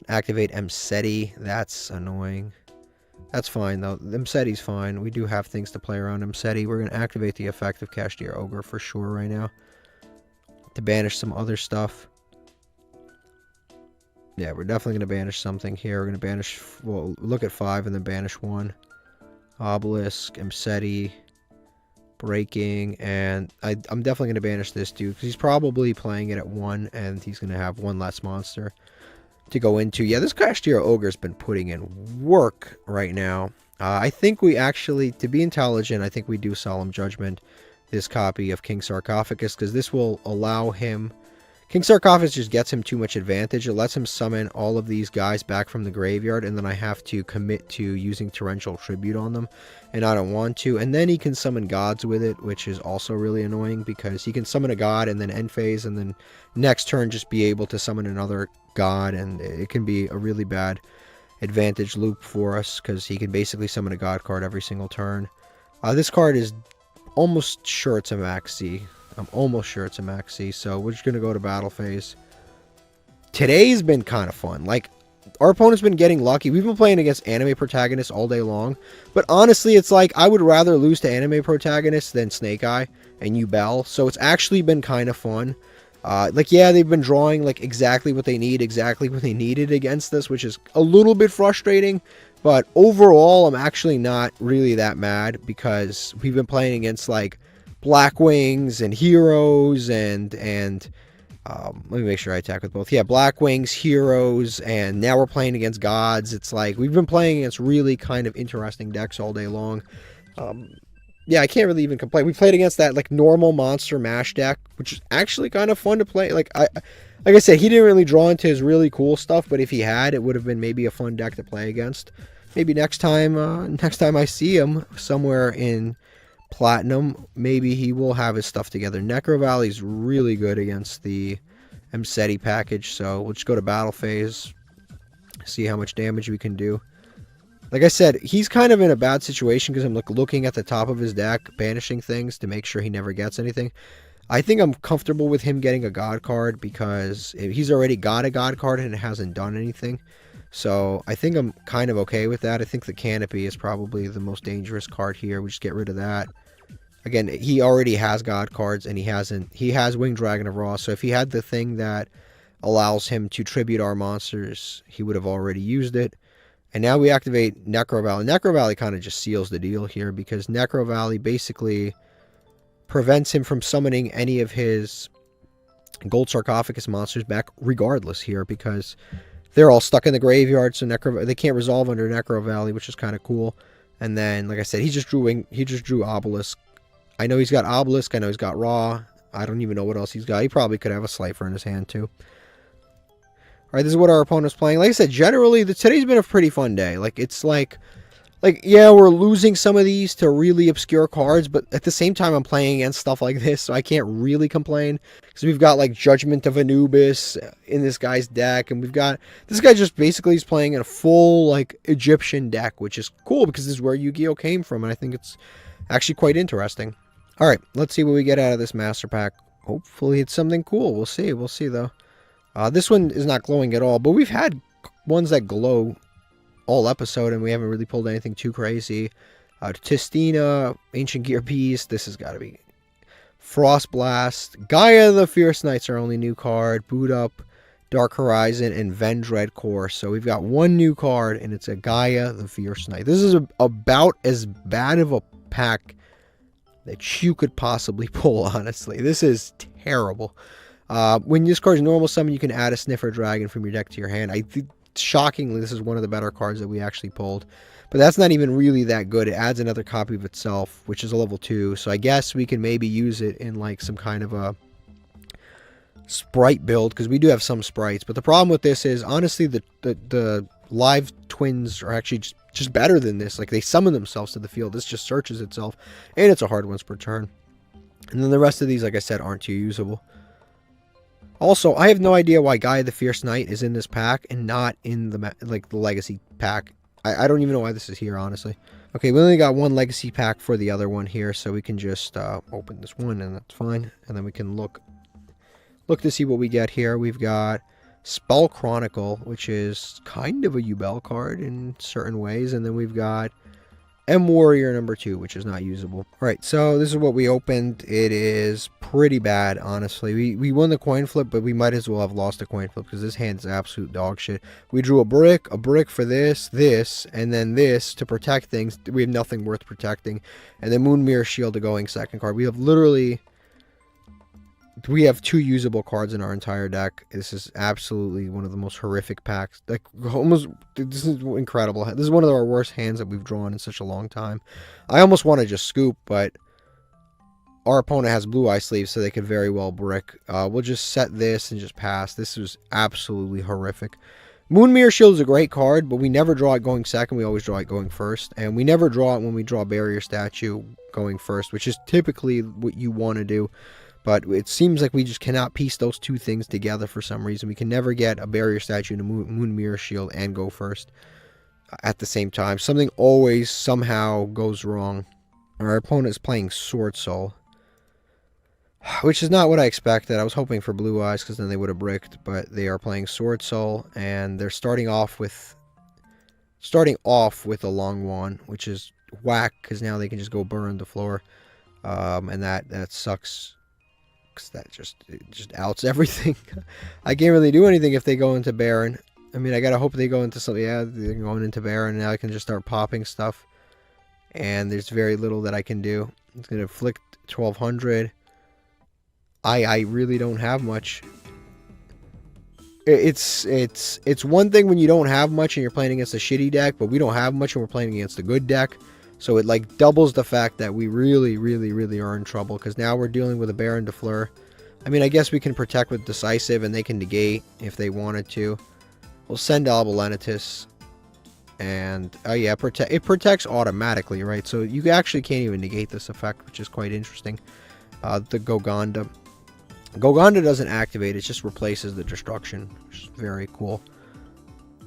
activate Mseti. That's annoying. That's fine, though. Mseti's fine. We do have things to play around Mseti. We're going to activate the effect of Cashier Ogre for sure right now to banish some other stuff. Yeah, we're definitely going to banish something here. We're going to banish, well, look at 5 and then banish 1. Obelisk, Mseti, Breaking, and I'm definitely going to banish this dude because he's probably playing it at 1 and he's going to have 1 less monster to go into. Yeah, this Cashier Ogre's been putting in work right now. I think we actually, to be intelligent, I think we do Solemn Judgment this copy of King Sarcophagus because this will allow him... King Sarcophagus just gets him too much advantage. It lets him summon all of these guys back from the graveyard, and then I have to commit to using Torrential Tribute on them, and I don't want to. And then he can summon gods with it, which is also really annoying, because he can summon a god and then end phase, and then next turn just be able to summon another god, and it can be a really bad advantage loop for us, because he can basically summon a god card every single turn. This card is almost sure it's a Max C. I'm almost sure it's a Max C, so we're just going to go to battle phase. Today's been kind of fun. Like, our opponent's been getting lucky. We've been playing against anime protagonists all day long, but honestly, it's like, I would rather lose to anime protagonists than Snake Eye and Yubel, so it's actually been kind of fun. Like, yeah, they've been drawing, like, exactly what they need, exactly what they needed against us, which is a little bit frustrating, but overall, I'm actually not really that mad, because we've been playing against, like, Blackwings and Heroes and let me make sure I attack with both. Yeah, Blackwings, Heroes, and now we're playing against Gods. It's like, we've been playing against really kind of interesting decks all day long. Yeah, I can't really even complain. We played against that, like, normal Monster Mash deck, which is actually kind of fun to play. Like I said, he didn't really draw into his really cool stuff, but if he had, it would have been maybe a fun deck to play against. Maybe next time I see him somewhere in Platinum, maybe he will have his stuff together. Necro Valley's really good against the Mseti package, so we'll just go to battle phase, see how much damage we can do. Like I said, he's kind of in a bad situation because I'm looking at the top of his deck, banishing things to make sure he never gets anything. I think I'm comfortable with him getting a God card because he's already got a God card and it hasn't done anything. So I think I'm kind of okay with that. I think the Canopy is probably the most dangerous card here. We just get rid of that. Again, he already has God cards and he has Winged Dragon of Ra. So if he had the thing that allows him to tribute our monsters, he would have already used it. And now we activate Necro Valley. Necro Valley kind of just seals the deal here because Necro Valley basically prevents him from summoning any of his Gold Sarcophagus monsters back regardless here because they're all stuck in the graveyard, so they can't resolve under Necro Valley, which is kind of cool. And then, like I said, he just drew Obelisk. I know he's got Obelisk, I know he's got Raw. I don't even know what else he's got. He probably could have a Slifer in his hand too. Alright, this is what our opponent's playing. Like I said, generally, today's been a pretty fun day. It's like, yeah, we're losing some of these to really obscure cards, but at the same time, I'm playing against stuff like this, so I can't really complain. Because we've got, like, Judgment of Anubis in this guy's deck, and we've got... This guy just basically is playing in a full, like, Egyptian deck, which is cool, because this is where Yugioh came from, and I think it's actually quite interesting. Alright, let's see what we get out of this Master Pack. Hopefully it's something cool. We'll see, though. This one is not glowing at all, but we've had ones that glow all episode, and we haven't really pulled anything too crazy. Tistina, Ancient Gear Beast, this has got to be Frost Blast. Gaia the Fierce Knight's our only new card. Boot Up, Dark Horizon, and Vendread Core. So we've got one new card, and it's a Gaia the Fierce Knight. This is about as bad of a pack that you could possibly pull, honestly. This is terrible. When this card's normal summon, you can add a Sniffer Dragon from your deck to your hand. I think, shockingly, this is one of the better cards that we actually pulled. But that's not even really that good. It adds another copy of itself, which is a level 2. So I guess we can maybe use it in like some kind of a sprite build, because we do have some sprites. But the problem with this is, honestly, the live twins are actually just better than this. Like, they summon themselves to the field. This just searches itself, and it's a hard once per turn. And then the rest of these, like I said, aren't too usable. Also, I have no idea why Gaia the Fierce Knight is in this pack and not in the Legacy pack. I don't even know why this is here, honestly. Okay, we only got one Legacy pack for the other one here, so we can just open this one, and that's fine. And then we can look to see what we get here. We've got Spell Chronicle, which is kind of a Yubel card in certain ways. And then we've got M Warrior number 2, which is not usable. Alright, so this is what we opened. It is pretty bad, honestly. We won the coin flip, but we might as well have lost the coin flip because this hand is absolute dog shit. We drew a brick for this, and then this to protect things. We have nothing worth protecting. And then Moon Mirror Shield to going second card. We have literally... We have 2 usable cards in our entire deck. This is absolutely one of the most horrific packs. Like, almost, this is incredible. This is one of our worst hands that we've drawn in such a long time. I almost want to just scoop, but our opponent has Blue Eye Sleeves, so they could very well brick. We'll just set this and just pass. This was absolutely horrific. Moon Mirror Shield is a great card, but we never draw it going second. We always draw it going first. And we never draw it when we draw Barrier Statue going first, which is typically what you want to do. But it seems like we just cannot piece those 2 things together for some reason. We can never get a Barrier Statue and a Moon Mirror Shield and go first at the same time. Something always somehow goes wrong. Our opponent is playing Sword Soul, which is not what I expected. I was hoping for Blue Eyes because then they would have bricked. But they are playing Sword Soul, and they're starting off with a Long Wand, which is whack because now they can just go burn the floor, and that sucks. That just outs everything. I can't really do anything if they go into Baron. I mean, I gotta hope they go into something. Yeah, they're going into Baron. Now I can just start popping stuff. And there's very little that I can do. It's gonna inflict 1200. I really don't have much. It's one thing when you don't have much and you're playing against a shitty deck, but we don't have much and we're playing against a good deck. So it like doubles the fact that we really are in trouble, because now we're dealing with a Baron de Fleur. I mean, I guess we can protect with Decisive and they can negate if they wanted to. We'll send Albalenitus. And, oh yeah, it protects automatically, right? So you actually can't even negate this effect, which is quite interesting. The Goganda. Goganda doesn't activate, it just replaces the destruction, which is very cool.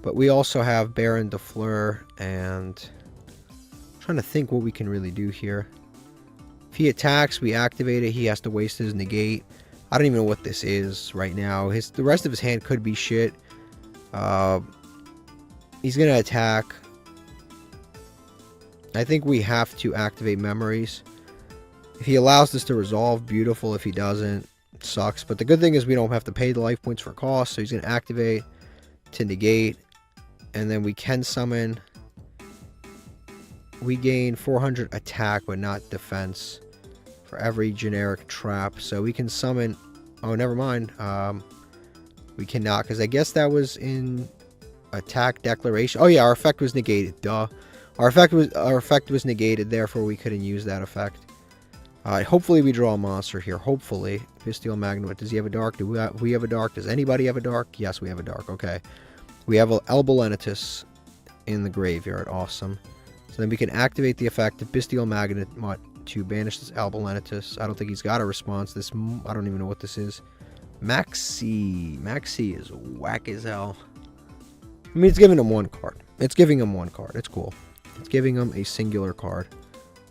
But we also have Baron de Fleur, and I'm trying to think what we can really do here. If he attacks, we activate it. He has to waste his negate. I don't even know what this is right now. The rest of his hand could be shit. He's gonna attack. I think we have to activate memories. If he allows this to resolve, beautiful. If he doesn't, it sucks. But the good thing is we don't have to pay the life points for cost. So he's gonna activate to negate, and then we can summon. We gain 400 attack, but not defense for every generic trap. So we can summon. Oh, never mind. We cannot, because I guess that was in attack declaration. Oh yeah, our effect was negated. Duh. Our effect was negated. Therefore, we couldn't use that effect. Hopefully, we draw a monster here. Hopefully, Bestial Magnet. Does he have a dark? Do we have a dark? Does anybody have a dark? Yes, we have a dark. Okay. We have a Elbolenitus in the graveyard. Awesome. So then we can activate the effect of Bestial Magnet to banish this Elbolenitus. I don't think he's got a response. This, I don't even know what this is. Maxi is whack as hell. I mean, it's giving him one card. It's giving him one card. It's cool. It's giving him a singular card.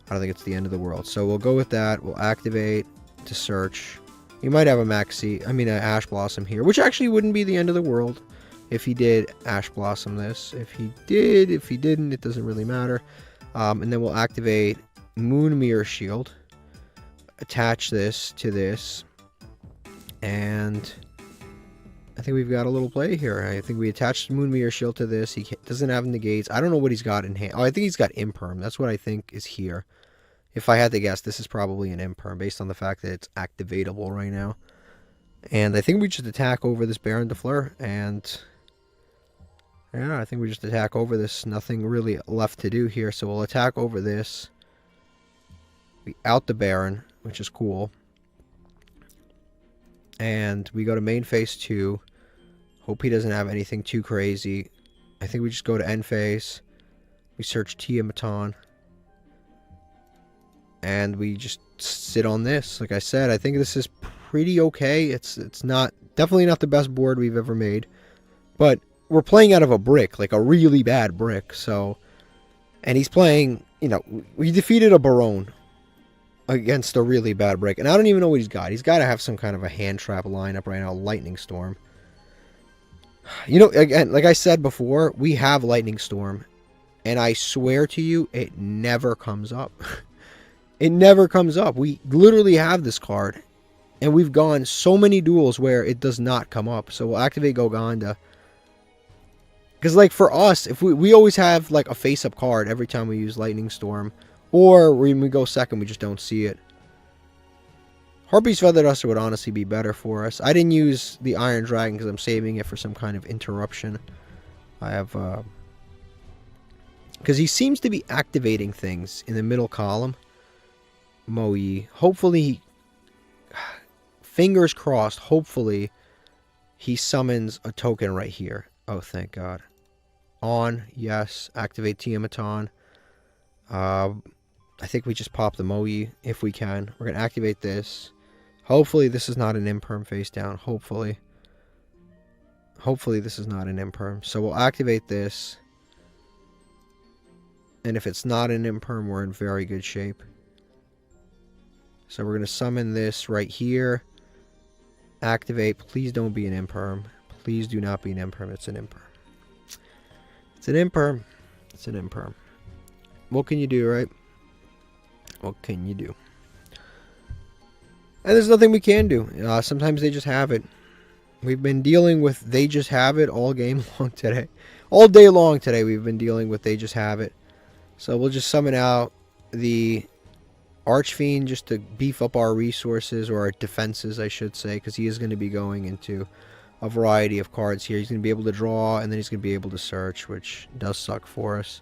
I don't think it's the end of the world. So we'll go with that. We'll activate to search. He might have a Ash Blossom here, which actually wouldn't be the end of the world if he did Ash Blossom this. If he did, if he didn't, it doesn't really matter. And then we'll activate Moon Mirror Shield. Attach this to this. And I think we've got a little play here. I think we attached Moon Mirror Shield to this. He doesn't have negates. I don't know what he's got in hand. Oh, I think he's got Imperm. That's what I think is here. If I had to guess, this is probably an Imperm based on the fact that it's activatable right now. And I think we just attack over this Baron de Fleur. And yeah, I think we just attack over this. Nothing really left to do here. So we'll attack over this. We out the Baron, which is cool. And we go to main phase 2. Hope he doesn't have anything too crazy. I think we just go to end phase. We search Tiamat. And we just sit on this. Like I said, I think this is pretty okay. It's not, definitely not the best board we've ever made. But we're playing out of a brick, like a really bad brick. So, and he's playing, you know, we defeated a Baron against a really bad brick. And I don't even know what he's got. He's got to have some kind of a hand trap lineup right now. Lightning Storm. You know, again, like I said before, we have Lightning Storm. And I swear to you, it never comes up. It never comes up. We literally have this card. And we've gone so many duels where it does not come up. So we'll activate Goganda. Because, like, for us, if we always have, like, a face-up card every time we use Lightning Storm. Or when we go second, we just don't see it. Harpy's Feather Duster would honestly be better for us. I didn't use the Iron Dragon because I'm saving it for some kind of interruption. I have, because he seems to be activating things in the middle column. Moe. Hopefully, fingers crossed, hopefully he summons a token right here. Oh, thank God. On, yes. Activate Tiamat. I think we just pop the Moe if we can. We're going to activate this. Hopefully this is not an Imperm face down. Hopefully. Hopefully this is not an Imperm. So we'll activate this. And if it's not an Imperm, we're in very good shape. So we're going to summon this right here. Activate. Please don't be an Imperm. Please do not be an Imperm. It's an Imperm. It's an Imperm. It's an Imperm. What can you do, right? What can you do? And there's nothing we can do. Sometimes they just have it. We've been dealing with they just have it all game long today. All day long today we've been dealing with they just have it. So we'll just summon out the Archfiend just to beef up our resources, or our defenses I should say, because he is going to be going into a variety of cards here. He's going to be able to draw, and then he's going to be able to search, which does suck for us.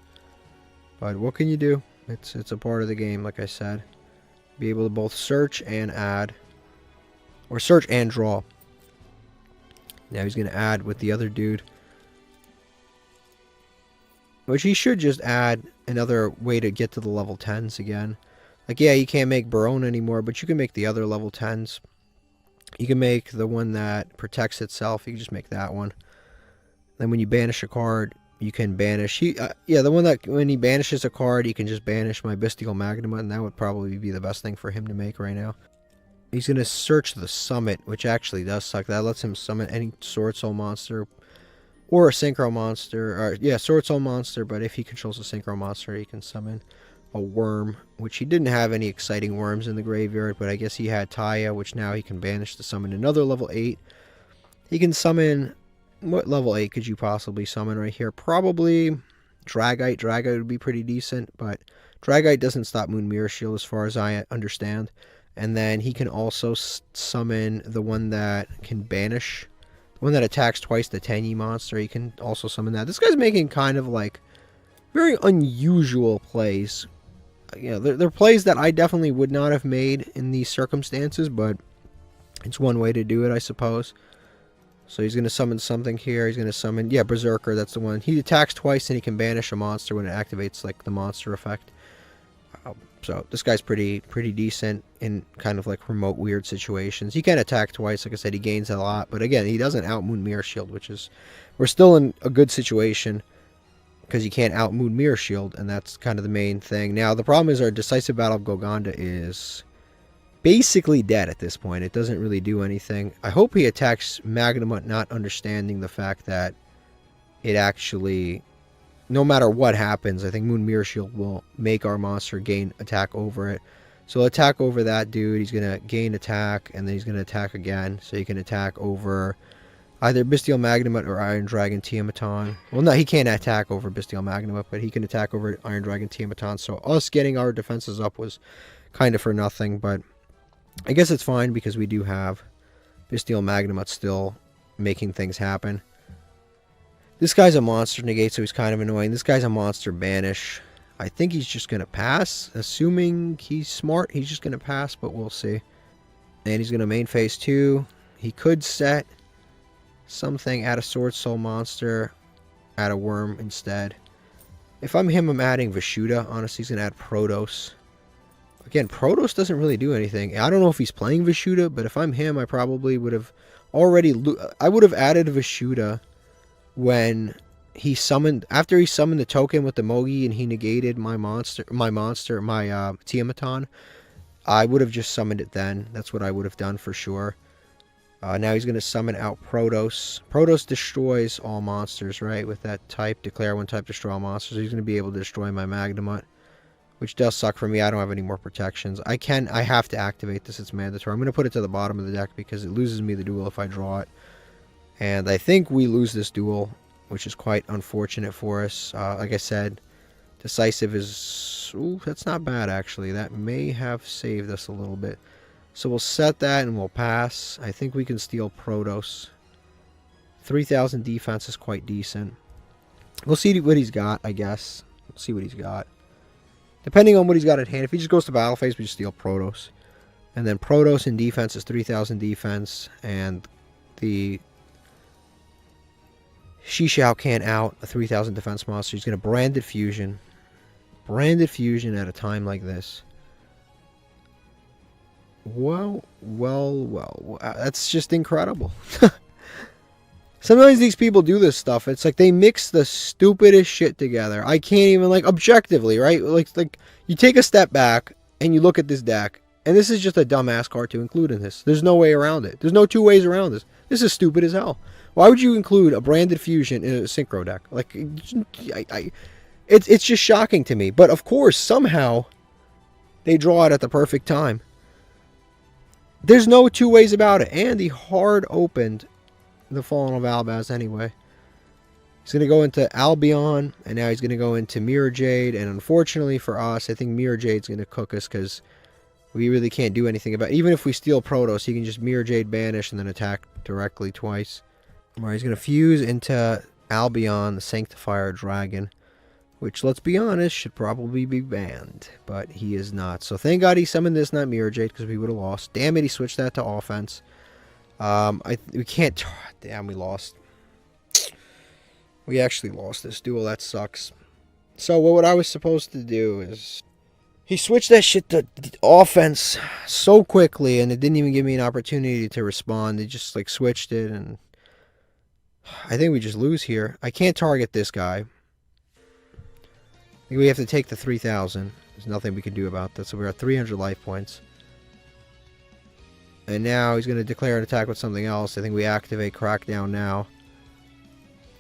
But what can you do? It's a part of the game, like I said. Be able to both search and add. Or search and draw. Now he's going to add with the other dude. Which he should just add another way to get to the level 10s again. Like, yeah, you can't make Baron anymore, but you can make the other level 10s. You can make the one that protects itself. You can just make that one. Then when you banish a card, you can banish... yeah, the one that when he banishes a card, he can just banish my Bestial Magnemite, and that would probably be the best thing for him to make right now. He's going to search the summit, which actually does suck. That lets him summon any Sword Soul monster or a Synchro monster. Or, yeah, Sword Soul monster, but if he controls a Synchro monster, he can summon a worm, which he didn't have any exciting worms in the graveyard, but I guess he had Taya, which now he can banish to summon another level 8. He can summon... What level 8 could you possibly summon right here? Probably Dragite. Dragite would be pretty decent, but Dragite doesn't stop Moon Mirror Shield as far as I understand. And then he can also summon the one that can banish. The one that attacks twice, the Tenyi monster. He can also summon that. This guy's making kind of like very unusual plays. You know, they're plays that I definitely would not have made in these circumstances, but it's one way to do it, I suppose. So he's going to summon something here. He's going to summon, yeah, Berserker. That's the one. He attacks twice and he can banish a monster when it activates, like, the monster effect. So this guy's pretty decent in kind of like remote weird situations. He can attack twice. Like I said, he gains a lot. But again, he doesn't out Moon Mirror Shield, which is... We're still in a good situation because you can't out Moon Mirror Shield, and that's kind of the main thing. Now, the problem is our Decisive Battle of Golgonda is basically dead at this point. It doesn't really do anything. I hope he attacks Magnemite, not understanding the fact that it actually... No matter what happens, I think Moon Mirror Shield will make our monster gain attack over it. So attack over that dude. He's going to gain attack, and then he's going to attack again. So he can attack over either Bestial Magnemite or Iron Dragon Tiamatron. Well, no, he can't attack over Bestial Magnemite, but he can attack over Iron Dragon Tiamatron. So us getting our defenses up was kind of for nothing, but I guess it's fine because we do have Bestial Magnemite still making things happen. This guy's a monster negate, so he's kind of annoying. This guy's a monster banish. I think he's just going to pass. Assuming he's smart, he's just going to pass, but we'll see. And he's going to main phase 2. He could set something, add a Sword Soul monster, add a worm instead. If I'm him, I'm adding Vishuda. Honestly, he's going to add Protos. Again, Protos doesn't really do anything. I don't know if he's playing Vishuda, but if I'm him, I probably would have already... I would have added Vishuda when he summoned, after he summoned the token with the Mogi and he negated my Tiamatron, I would have just summoned it then. That's what I would have done for sure. Now he's going to summon out Protos. Protos destroys all monsters, right? With that type, declare one type, destroy all monsters. So he's going to be able to destroy my Magnemite, which does suck for me. I don't have any more protections. I have to activate this. It's mandatory. I'm going to put it to the bottom of the deck because it loses me the duel if I draw it. And I think we lose this duel, which is quite unfortunate for us. Like I said, Decisive is... Ooh, that's not bad, actually. That may have saved us a little bit. So we'll set that and we'll pass. I think we can steal Protos. 3,000 defense is quite decent. We'll see what he's got, I guess. We'll see what he's got. Depending on what he's got at hand. If he just goes to battle phase, we just steal Protos. And then Protos in defense is 3,000 defense. And the... Shishao can't out a 3,000 defense monster. He's going to Branded Fusion. Branded Fusion at a time like this. Well. That's just incredible. Sometimes these people do this stuff. It's like they mix the stupidest shit together. I can't even, like, objectively, right? Like you take a step back and you look at this deck. And this is just a dumbass card to include in this. There's no way around it. There's no two ways around this. This is stupid as hell. Why would you include a Branded Fusion in a Synchro deck? Like, it's just shocking to me. But, of course, somehow, they draw it at the perfect time. There's no two ways about it. And he hard opened the Fallen of Albaz anyway. He's going to go into Albion, and now he's going to go into Mirror Jade. And unfortunately for us, I think Mirror Jade's going to cook us because we really can't do anything about it. Even if we steal Protos, he can just Mirror Jade banish and then attack directly twice. Alright, he's going to fuse into Albion, the Sanctifier Dragon, which, let's be honest, should probably be banned, but he is not. So thank God he summoned this, not Mirror Jade, because we would have lost. Damn it, he switched that to offense. We can't... Damn, we lost. We actually lost this duel. That sucks. So what I was supposed to do is... He switched that shit to offense so quickly, and it didn't even give me an opportunity to respond. They just, like, switched it, and... I think we just lose here. I can't target this guy. I think we have to take the 3,000. There's nothing we can do about that. So we're at 300 life points. And now he's going to declare an attack with something else. I think we activate Crackdown now.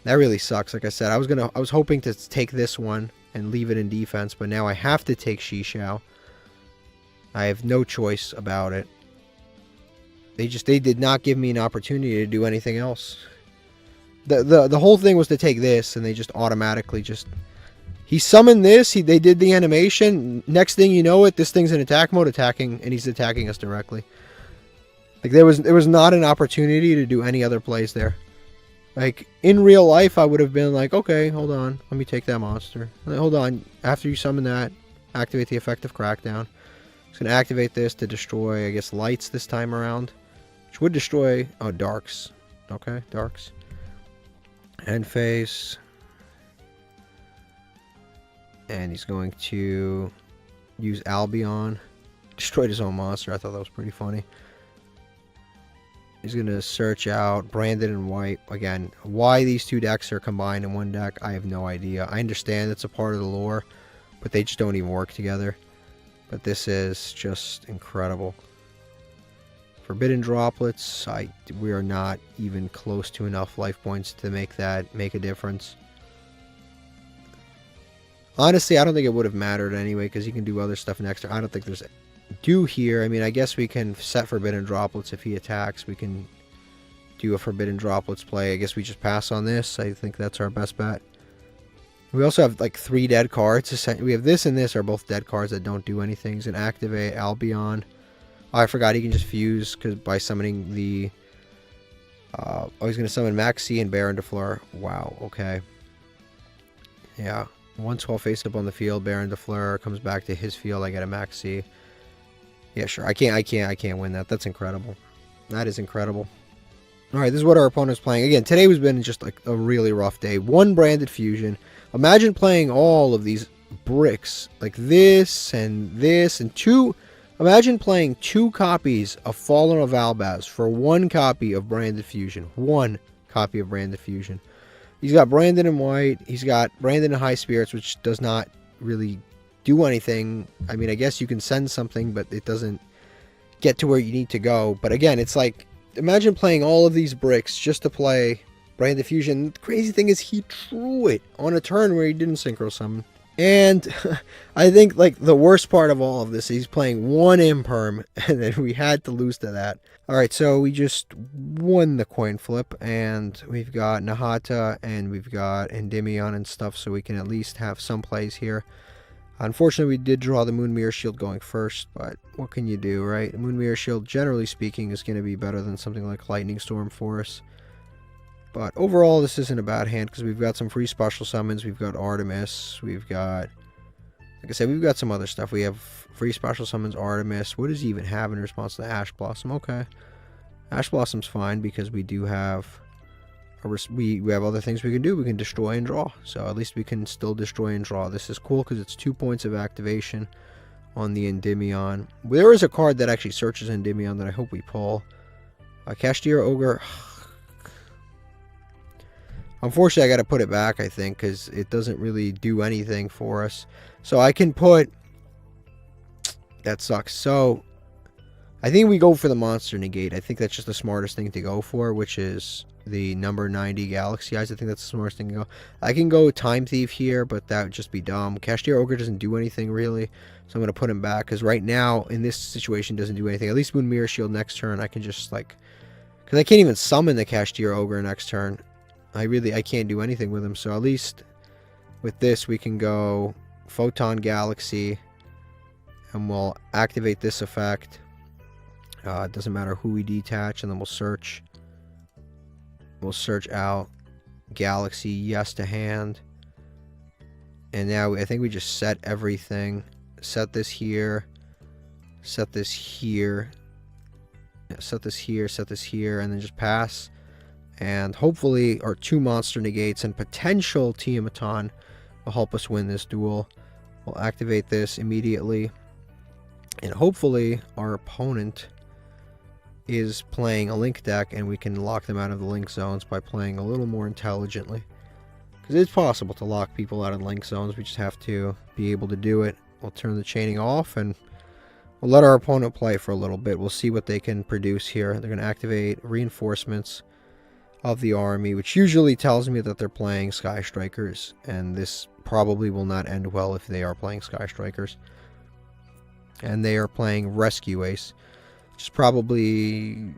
That really sucks. Like I said, I was hoping to take this one and leave it in defense, but now I have to take Xixiao. I have no choice about it. They did not give me an opportunity to do anything else. The whole thing was to take this, and they just automatically just... He summoned this, they did the animation, next thing you know it, this thing's in attack mode attacking, and he's attacking us directly. Like, there was not an opportunity to do any other plays there. Like, in real life, I would have been like, okay, hold on, let me take that monster. Hold on, after you summon that, activate the effect of Crackdown. It's going to activate this to destroy, I guess, lights this time around. Which would destroy, oh, darks. Okay, darks. End phase. And he's going to use Albion. Destroyed his own monster. I thought that was pretty funny. He's going to search out Branded and White. Again, why these two decks are combined in one deck, I have no idea. I understand it's a part of the lore, but they just don't even work together. But this is just incredible. Forbidden Droplets, we are not even close to enough life points to make a difference. Honestly, I don't think it would have mattered anyway, because you can do other stuff next turn. I don't think there's do here. I mean, I guess we can set Forbidden Droplets if he attacks. We can do a Forbidden Droplets play. I guess we just pass on this. I think that's our best bet. We also have like 3 dead cards. We have this and this are both dead cards that don't do anything. He's going to activate Albion. Oh, I forgot he can just fuse by summoning the... oh, he's going to summon Maxi and Baron de Fleur. Wow, okay. Yeah. Once while face up on the field, Baron de Fleur comes back to his field. I get a Maxi. Yeah, sure. I can't win that. That's incredible. That is incredible. Alright, this is what our opponent's playing. Again, today has been just like a really rough day. 1 branded fusion. Imagine playing all of these bricks. Like this and 2... Imagine playing 2 copies of Fallen of Albaz for 1 copy of Branded Fusion. 1 copy of Branded Fusion. He's got Brandon in White. He's got Brandon in High Spirits, which does not really do anything. I mean, I guess you can send something, but it doesn't get to where you need to go. But again, it's like, imagine playing all of these bricks just to play Branded Fusion. The crazy thing is he drew it on a turn where he didn't Synchro Summon. And I think like the worst part of all of this, he's playing 1 Imperm, and then we had to lose to that. Alright, so we just won the coin flip, and we've got Nahata, and we've got Endymion and stuff, so we can at least have some plays here. Unfortunately, we did draw the Moon Mirror Shield going first, but what can you do, right? Moon Mirror Shield, generally speaking, is going to be better than something like Lightning Storm for us. But overall, this isn't a bad hand because we've got some free special summons. We've got Artemis. We've got, like I said, we've got some other stuff. We have free special summons, Artemis. What does he even have in response to Ash Blossom? Okay. Ash Blossom's fine because we do have, we have other things we can do. We can destroy and draw. So at least we can still destroy and draw. This is cool because it's 2 points of activation on the Endymion. There is a card that actually searches Endymion that I hope we pull. Cashier Ogre. Unfortunately, I got to put it back, I think, because it doesn't really do anything for us. So I can put... That sucks. So, I think we go for the Monster Negate. I think that's just the smartest thing to go for, which is the number 90 Galaxy Eyes. I think that's the smartest thing to go. I can go Time Thief here, but that would just be dumb. Cashier Ogre doesn't do anything, really. So I'm going to put him back, because right now, in this situation, doesn't do anything. At least Moon Mirror Shield next turn, I can just, like... Because I can't even summon the Cashier Ogre next turn. I can't do anything with him, so at least with this we can go Photon Galaxy and we'll activate this effect. It doesn't matter who we detach, and then we'll search out Galaxy, yes to hand, and now I think we just set everything. Set this here, set this here, set this here, set this here, and then just pass. And hopefully our 2 Monster Negates and potential Tiamatron will help us win this duel. We'll activate this immediately. And hopefully our opponent is playing a link deck, and we can lock them out of the link zones by playing a little more intelligently. Because it's possible to lock people out of link zones, we just have to be able to do it. We'll turn the chaining off, and we'll let our opponent play for a little bit. We'll see what they can produce here. They're going to activate reinforcements of the army, which usually tells me that they're playing Sky Strikers, and this probably will not end well if they are playing Sky Strikers. And they are playing Rescue Ace, which is probably,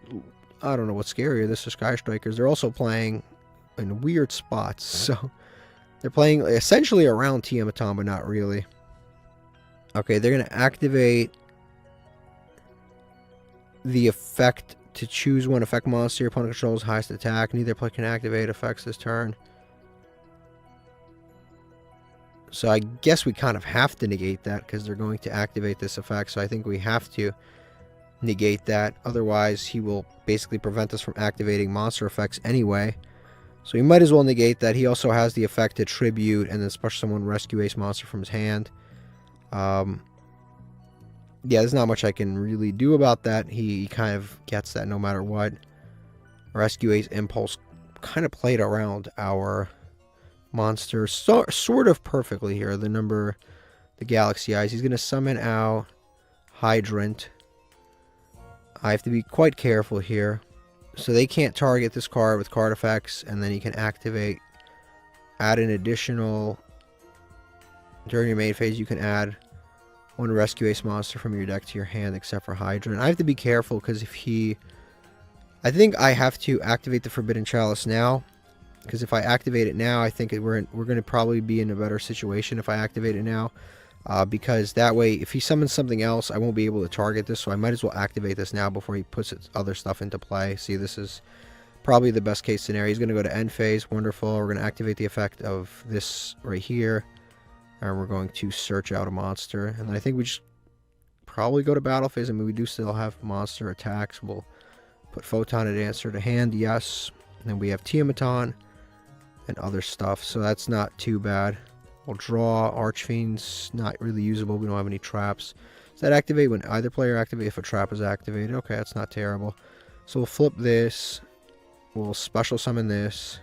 I don't know what's scarier, this or Sky Strikers. They're also playing in weird spots, so they're playing essentially around Tearlaments, but not really. Okay, they're going to activate the effect to choose one effect monster your opponent controls highest attack. Neither player can activate effects this turn. So I guess we kind of have to negate that because they're going to activate this effect. So I think we have to negate that. Otherwise, he will basically prevent us from activating monster effects anyway. So we might as well negate that. He also has the effect to tribute and then special summon Rescue Ace monster from his hand. Yeah, there's not much I can really do about that. He kind of gets that no matter what. Rescue Ace Impulse kind of played around our monster sort of perfectly here. The Galaxy Eyes. He's going to summon out Hydrant. I have to be quite careful here. So they can't target this card with card effects, and then he can add an additional, during your main phase you can add one Rescue Ace monster from your deck to your hand except for Hydrant. I have to be careful because if I think I have to activate the Forbidden Chalice now, because if I activate it now, I think we're going to probably be in a better situation if I activate it now, because that way if he summons something else I won't be able to target this, so I might as well activate this now before he puts other stuff into play. See, this is probably the best case scenario. He's going to go to end phase. Wonderful. We're going to activate the effect of this right here. And we're going to search out a monster. And then I think we just probably go to battle phase. I mean, we do still have monster attacks. We'll put Photon and Answer to hand, yes. And then we have Tearlaments and other stuff. So that's not too bad. We'll draw Archfiend's not really usable. We don't have any traps. Does that activate when either player activates if a trap is activated? Okay, that's not terrible. So we'll flip this. We'll special summon this.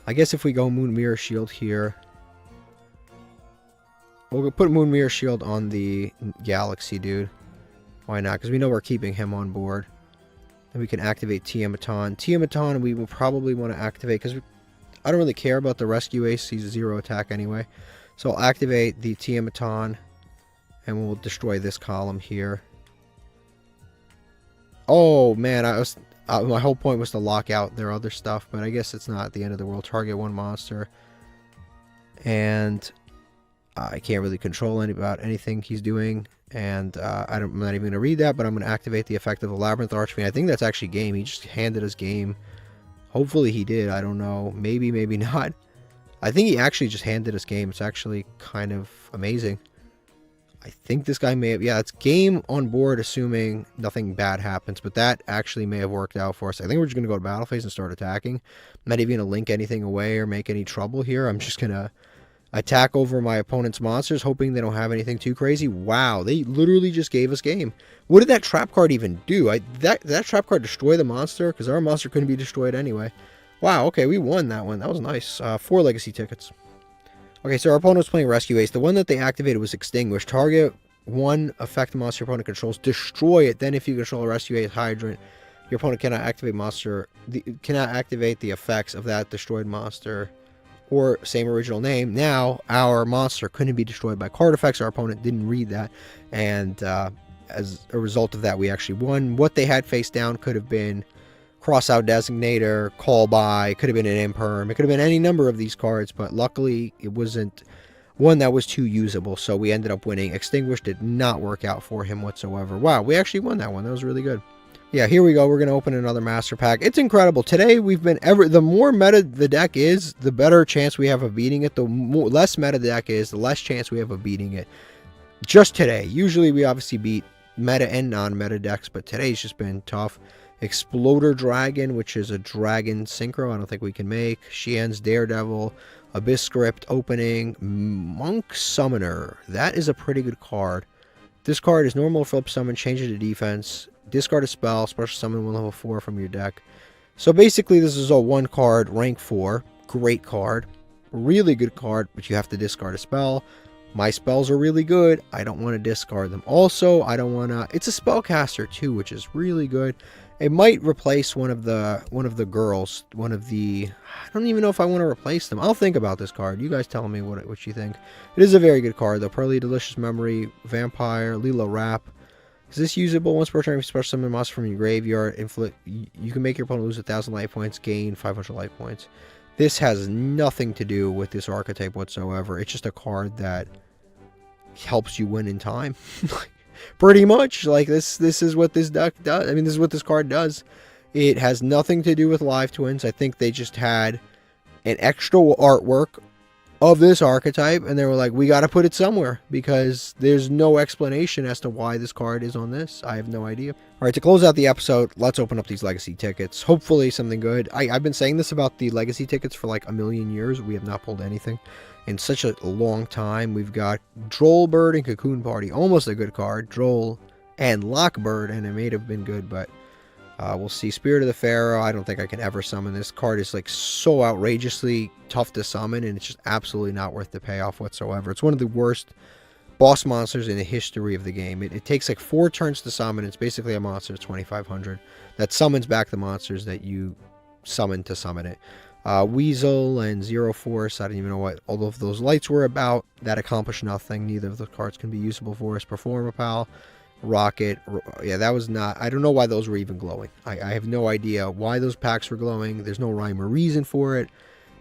I guess if we go Moon Mirror Shield here, we'll put Moon Mirror Shield on the Galaxy dude. Why not? Because we know we're keeping him on board. Then we can activate Tearlaments. Tearlaments we will probably want to activate because I don't really care about the Rescue Ace. He's 0 attack anyway. So I'll activate the Tearlaments and we'll destroy this column here. Oh man, my whole point was to lock out their other stuff, but I guess it's not the end of the world. Target one monster. And I can't really control about anything he's doing, and I'm not even going to read that, but I'm going to activate the effect of the Labyrinth Archfiend. I think that's actually game. He just handed us game. Hopefully he did. I don't know. Maybe, maybe not. I think he actually just handed us game. It's actually kind of amazing. I think this guy may have... Yeah, it's game on board, assuming nothing bad happens, but that actually may have worked out for us. I think we're just going to go to battle phase and start attacking. I'm not even going to link anything away or make any trouble here. I'm just going to attack over my opponent's monsters, hoping they don't have anything too crazy. Wow, they literally just gave us game. What did that trap card even do? That trap card destroy the monster? Because our monster couldn't be destroyed anyway. Wow, okay, we won that one. That was nice. 4 legacy tickets. Okay, so our opponent was playing Rescue Ace. The one that they activated was Extinguish. Target one effect monster your opponent controls. Destroy it. Then if you control a Rescue Ace Hydrant, your opponent cannot activate the effects of that destroyed monster or same original name. Now our monster couldn't be destroyed by card effects. Our opponent didn't read that, and as a result of that, we actually won. What they had face down could have been Crossout Designator, Call By, could have been an Imperm, it could have been any number of these cards, but luckily it wasn't one that was too usable, so we ended up winning. Extinguish did not work out for him whatsoever. Wow, we actually won that one. That was really good. Yeah, here we go. We're going to open another master pack. It's incredible. Today, the more meta the deck is, the better chance we have of beating it. The less meta the deck is, the less chance we have of beating it. Just today. Usually, we obviously beat meta and non-meta decks, but today's just been tough. Exploder Dragon, which is a dragon synchro I don't think we can make. Xian's Daredevil. Abyss Script opening. Monk Summoner. That is a pretty good card. This card is normal flip summon, change it to defense, discard a spell, special summon 1 level 4 from your deck. So basically this is a 1 card, rank 4, great card, really good card, but you have to discard a spell. My spells are really good, I don't want to discard them. Also, I don't want to, it's a spellcaster too, which is really good. It might replace one of the girls, I don't even know if I want to replace them. I'll think about this card. You guys tell me what you think. It is a very good card though. Pearly Delicious Memory, Vampire, Lila Wrap. Is this usable once per turn? If you special summon a monster from your graveyard, you can make your opponent lose 1,000 life points, gain 500 life points. This has nothing to do with this archetype whatsoever. It's just a card that helps you win in time. Pretty much, like this is what this deck does. I mean, this is what this card does. It has nothing to do with Live Twins. I think they just had an extra artwork of this archetype, and they were like, we got to put it somewhere, because there's no explanation as to why this card is on this. I have no idea. All right, to close out the episode, let's open up these legacy tickets. Hopefully something good. I've been saying this about the legacy tickets for like a million years. We have not pulled anything in such a long time. We've got Drollbird and Cocoon Party, almost a good card. Droll and Lockbird, and it may have been good, but we'll see. Spirit of the Pharaoh, I don't think I can ever summon this card. Is like so outrageously tough to summon, and it's just absolutely not worth the payoff whatsoever. It's one of the worst boss monsters in the history of the game. It takes like 4 turns to summon. It's basically a monster, 2,500, that summons back the monsters that you summon to summon it. Weasel and Zero Force, I don't even know what all of those lights were about. That accomplished nothing. Neither of those cards can be usable for us. Performapal, Rocket, yeah, that was not, I don't know why those were even glowing. I have no idea why those packs were glowing. There's no rhyme or reason for it.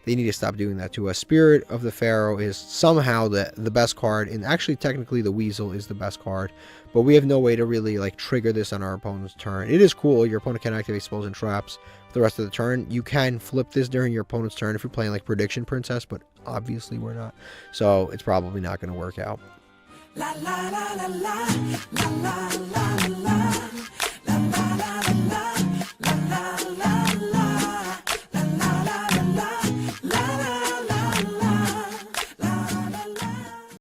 They need to stop doing that to us. Spirit of the Pharaoh is somehow the best card, and actually technically the Weasel is the best card, but we have no way to really like trigger this on our opponent's turn. It is cool. Your opponent can activate spells and traps for the rest of the turn. You can flip this during your opponent's turn if you're playing like Prediction Princess, but obviously we're not, so it's probably not going to work out. La la la la la la la la.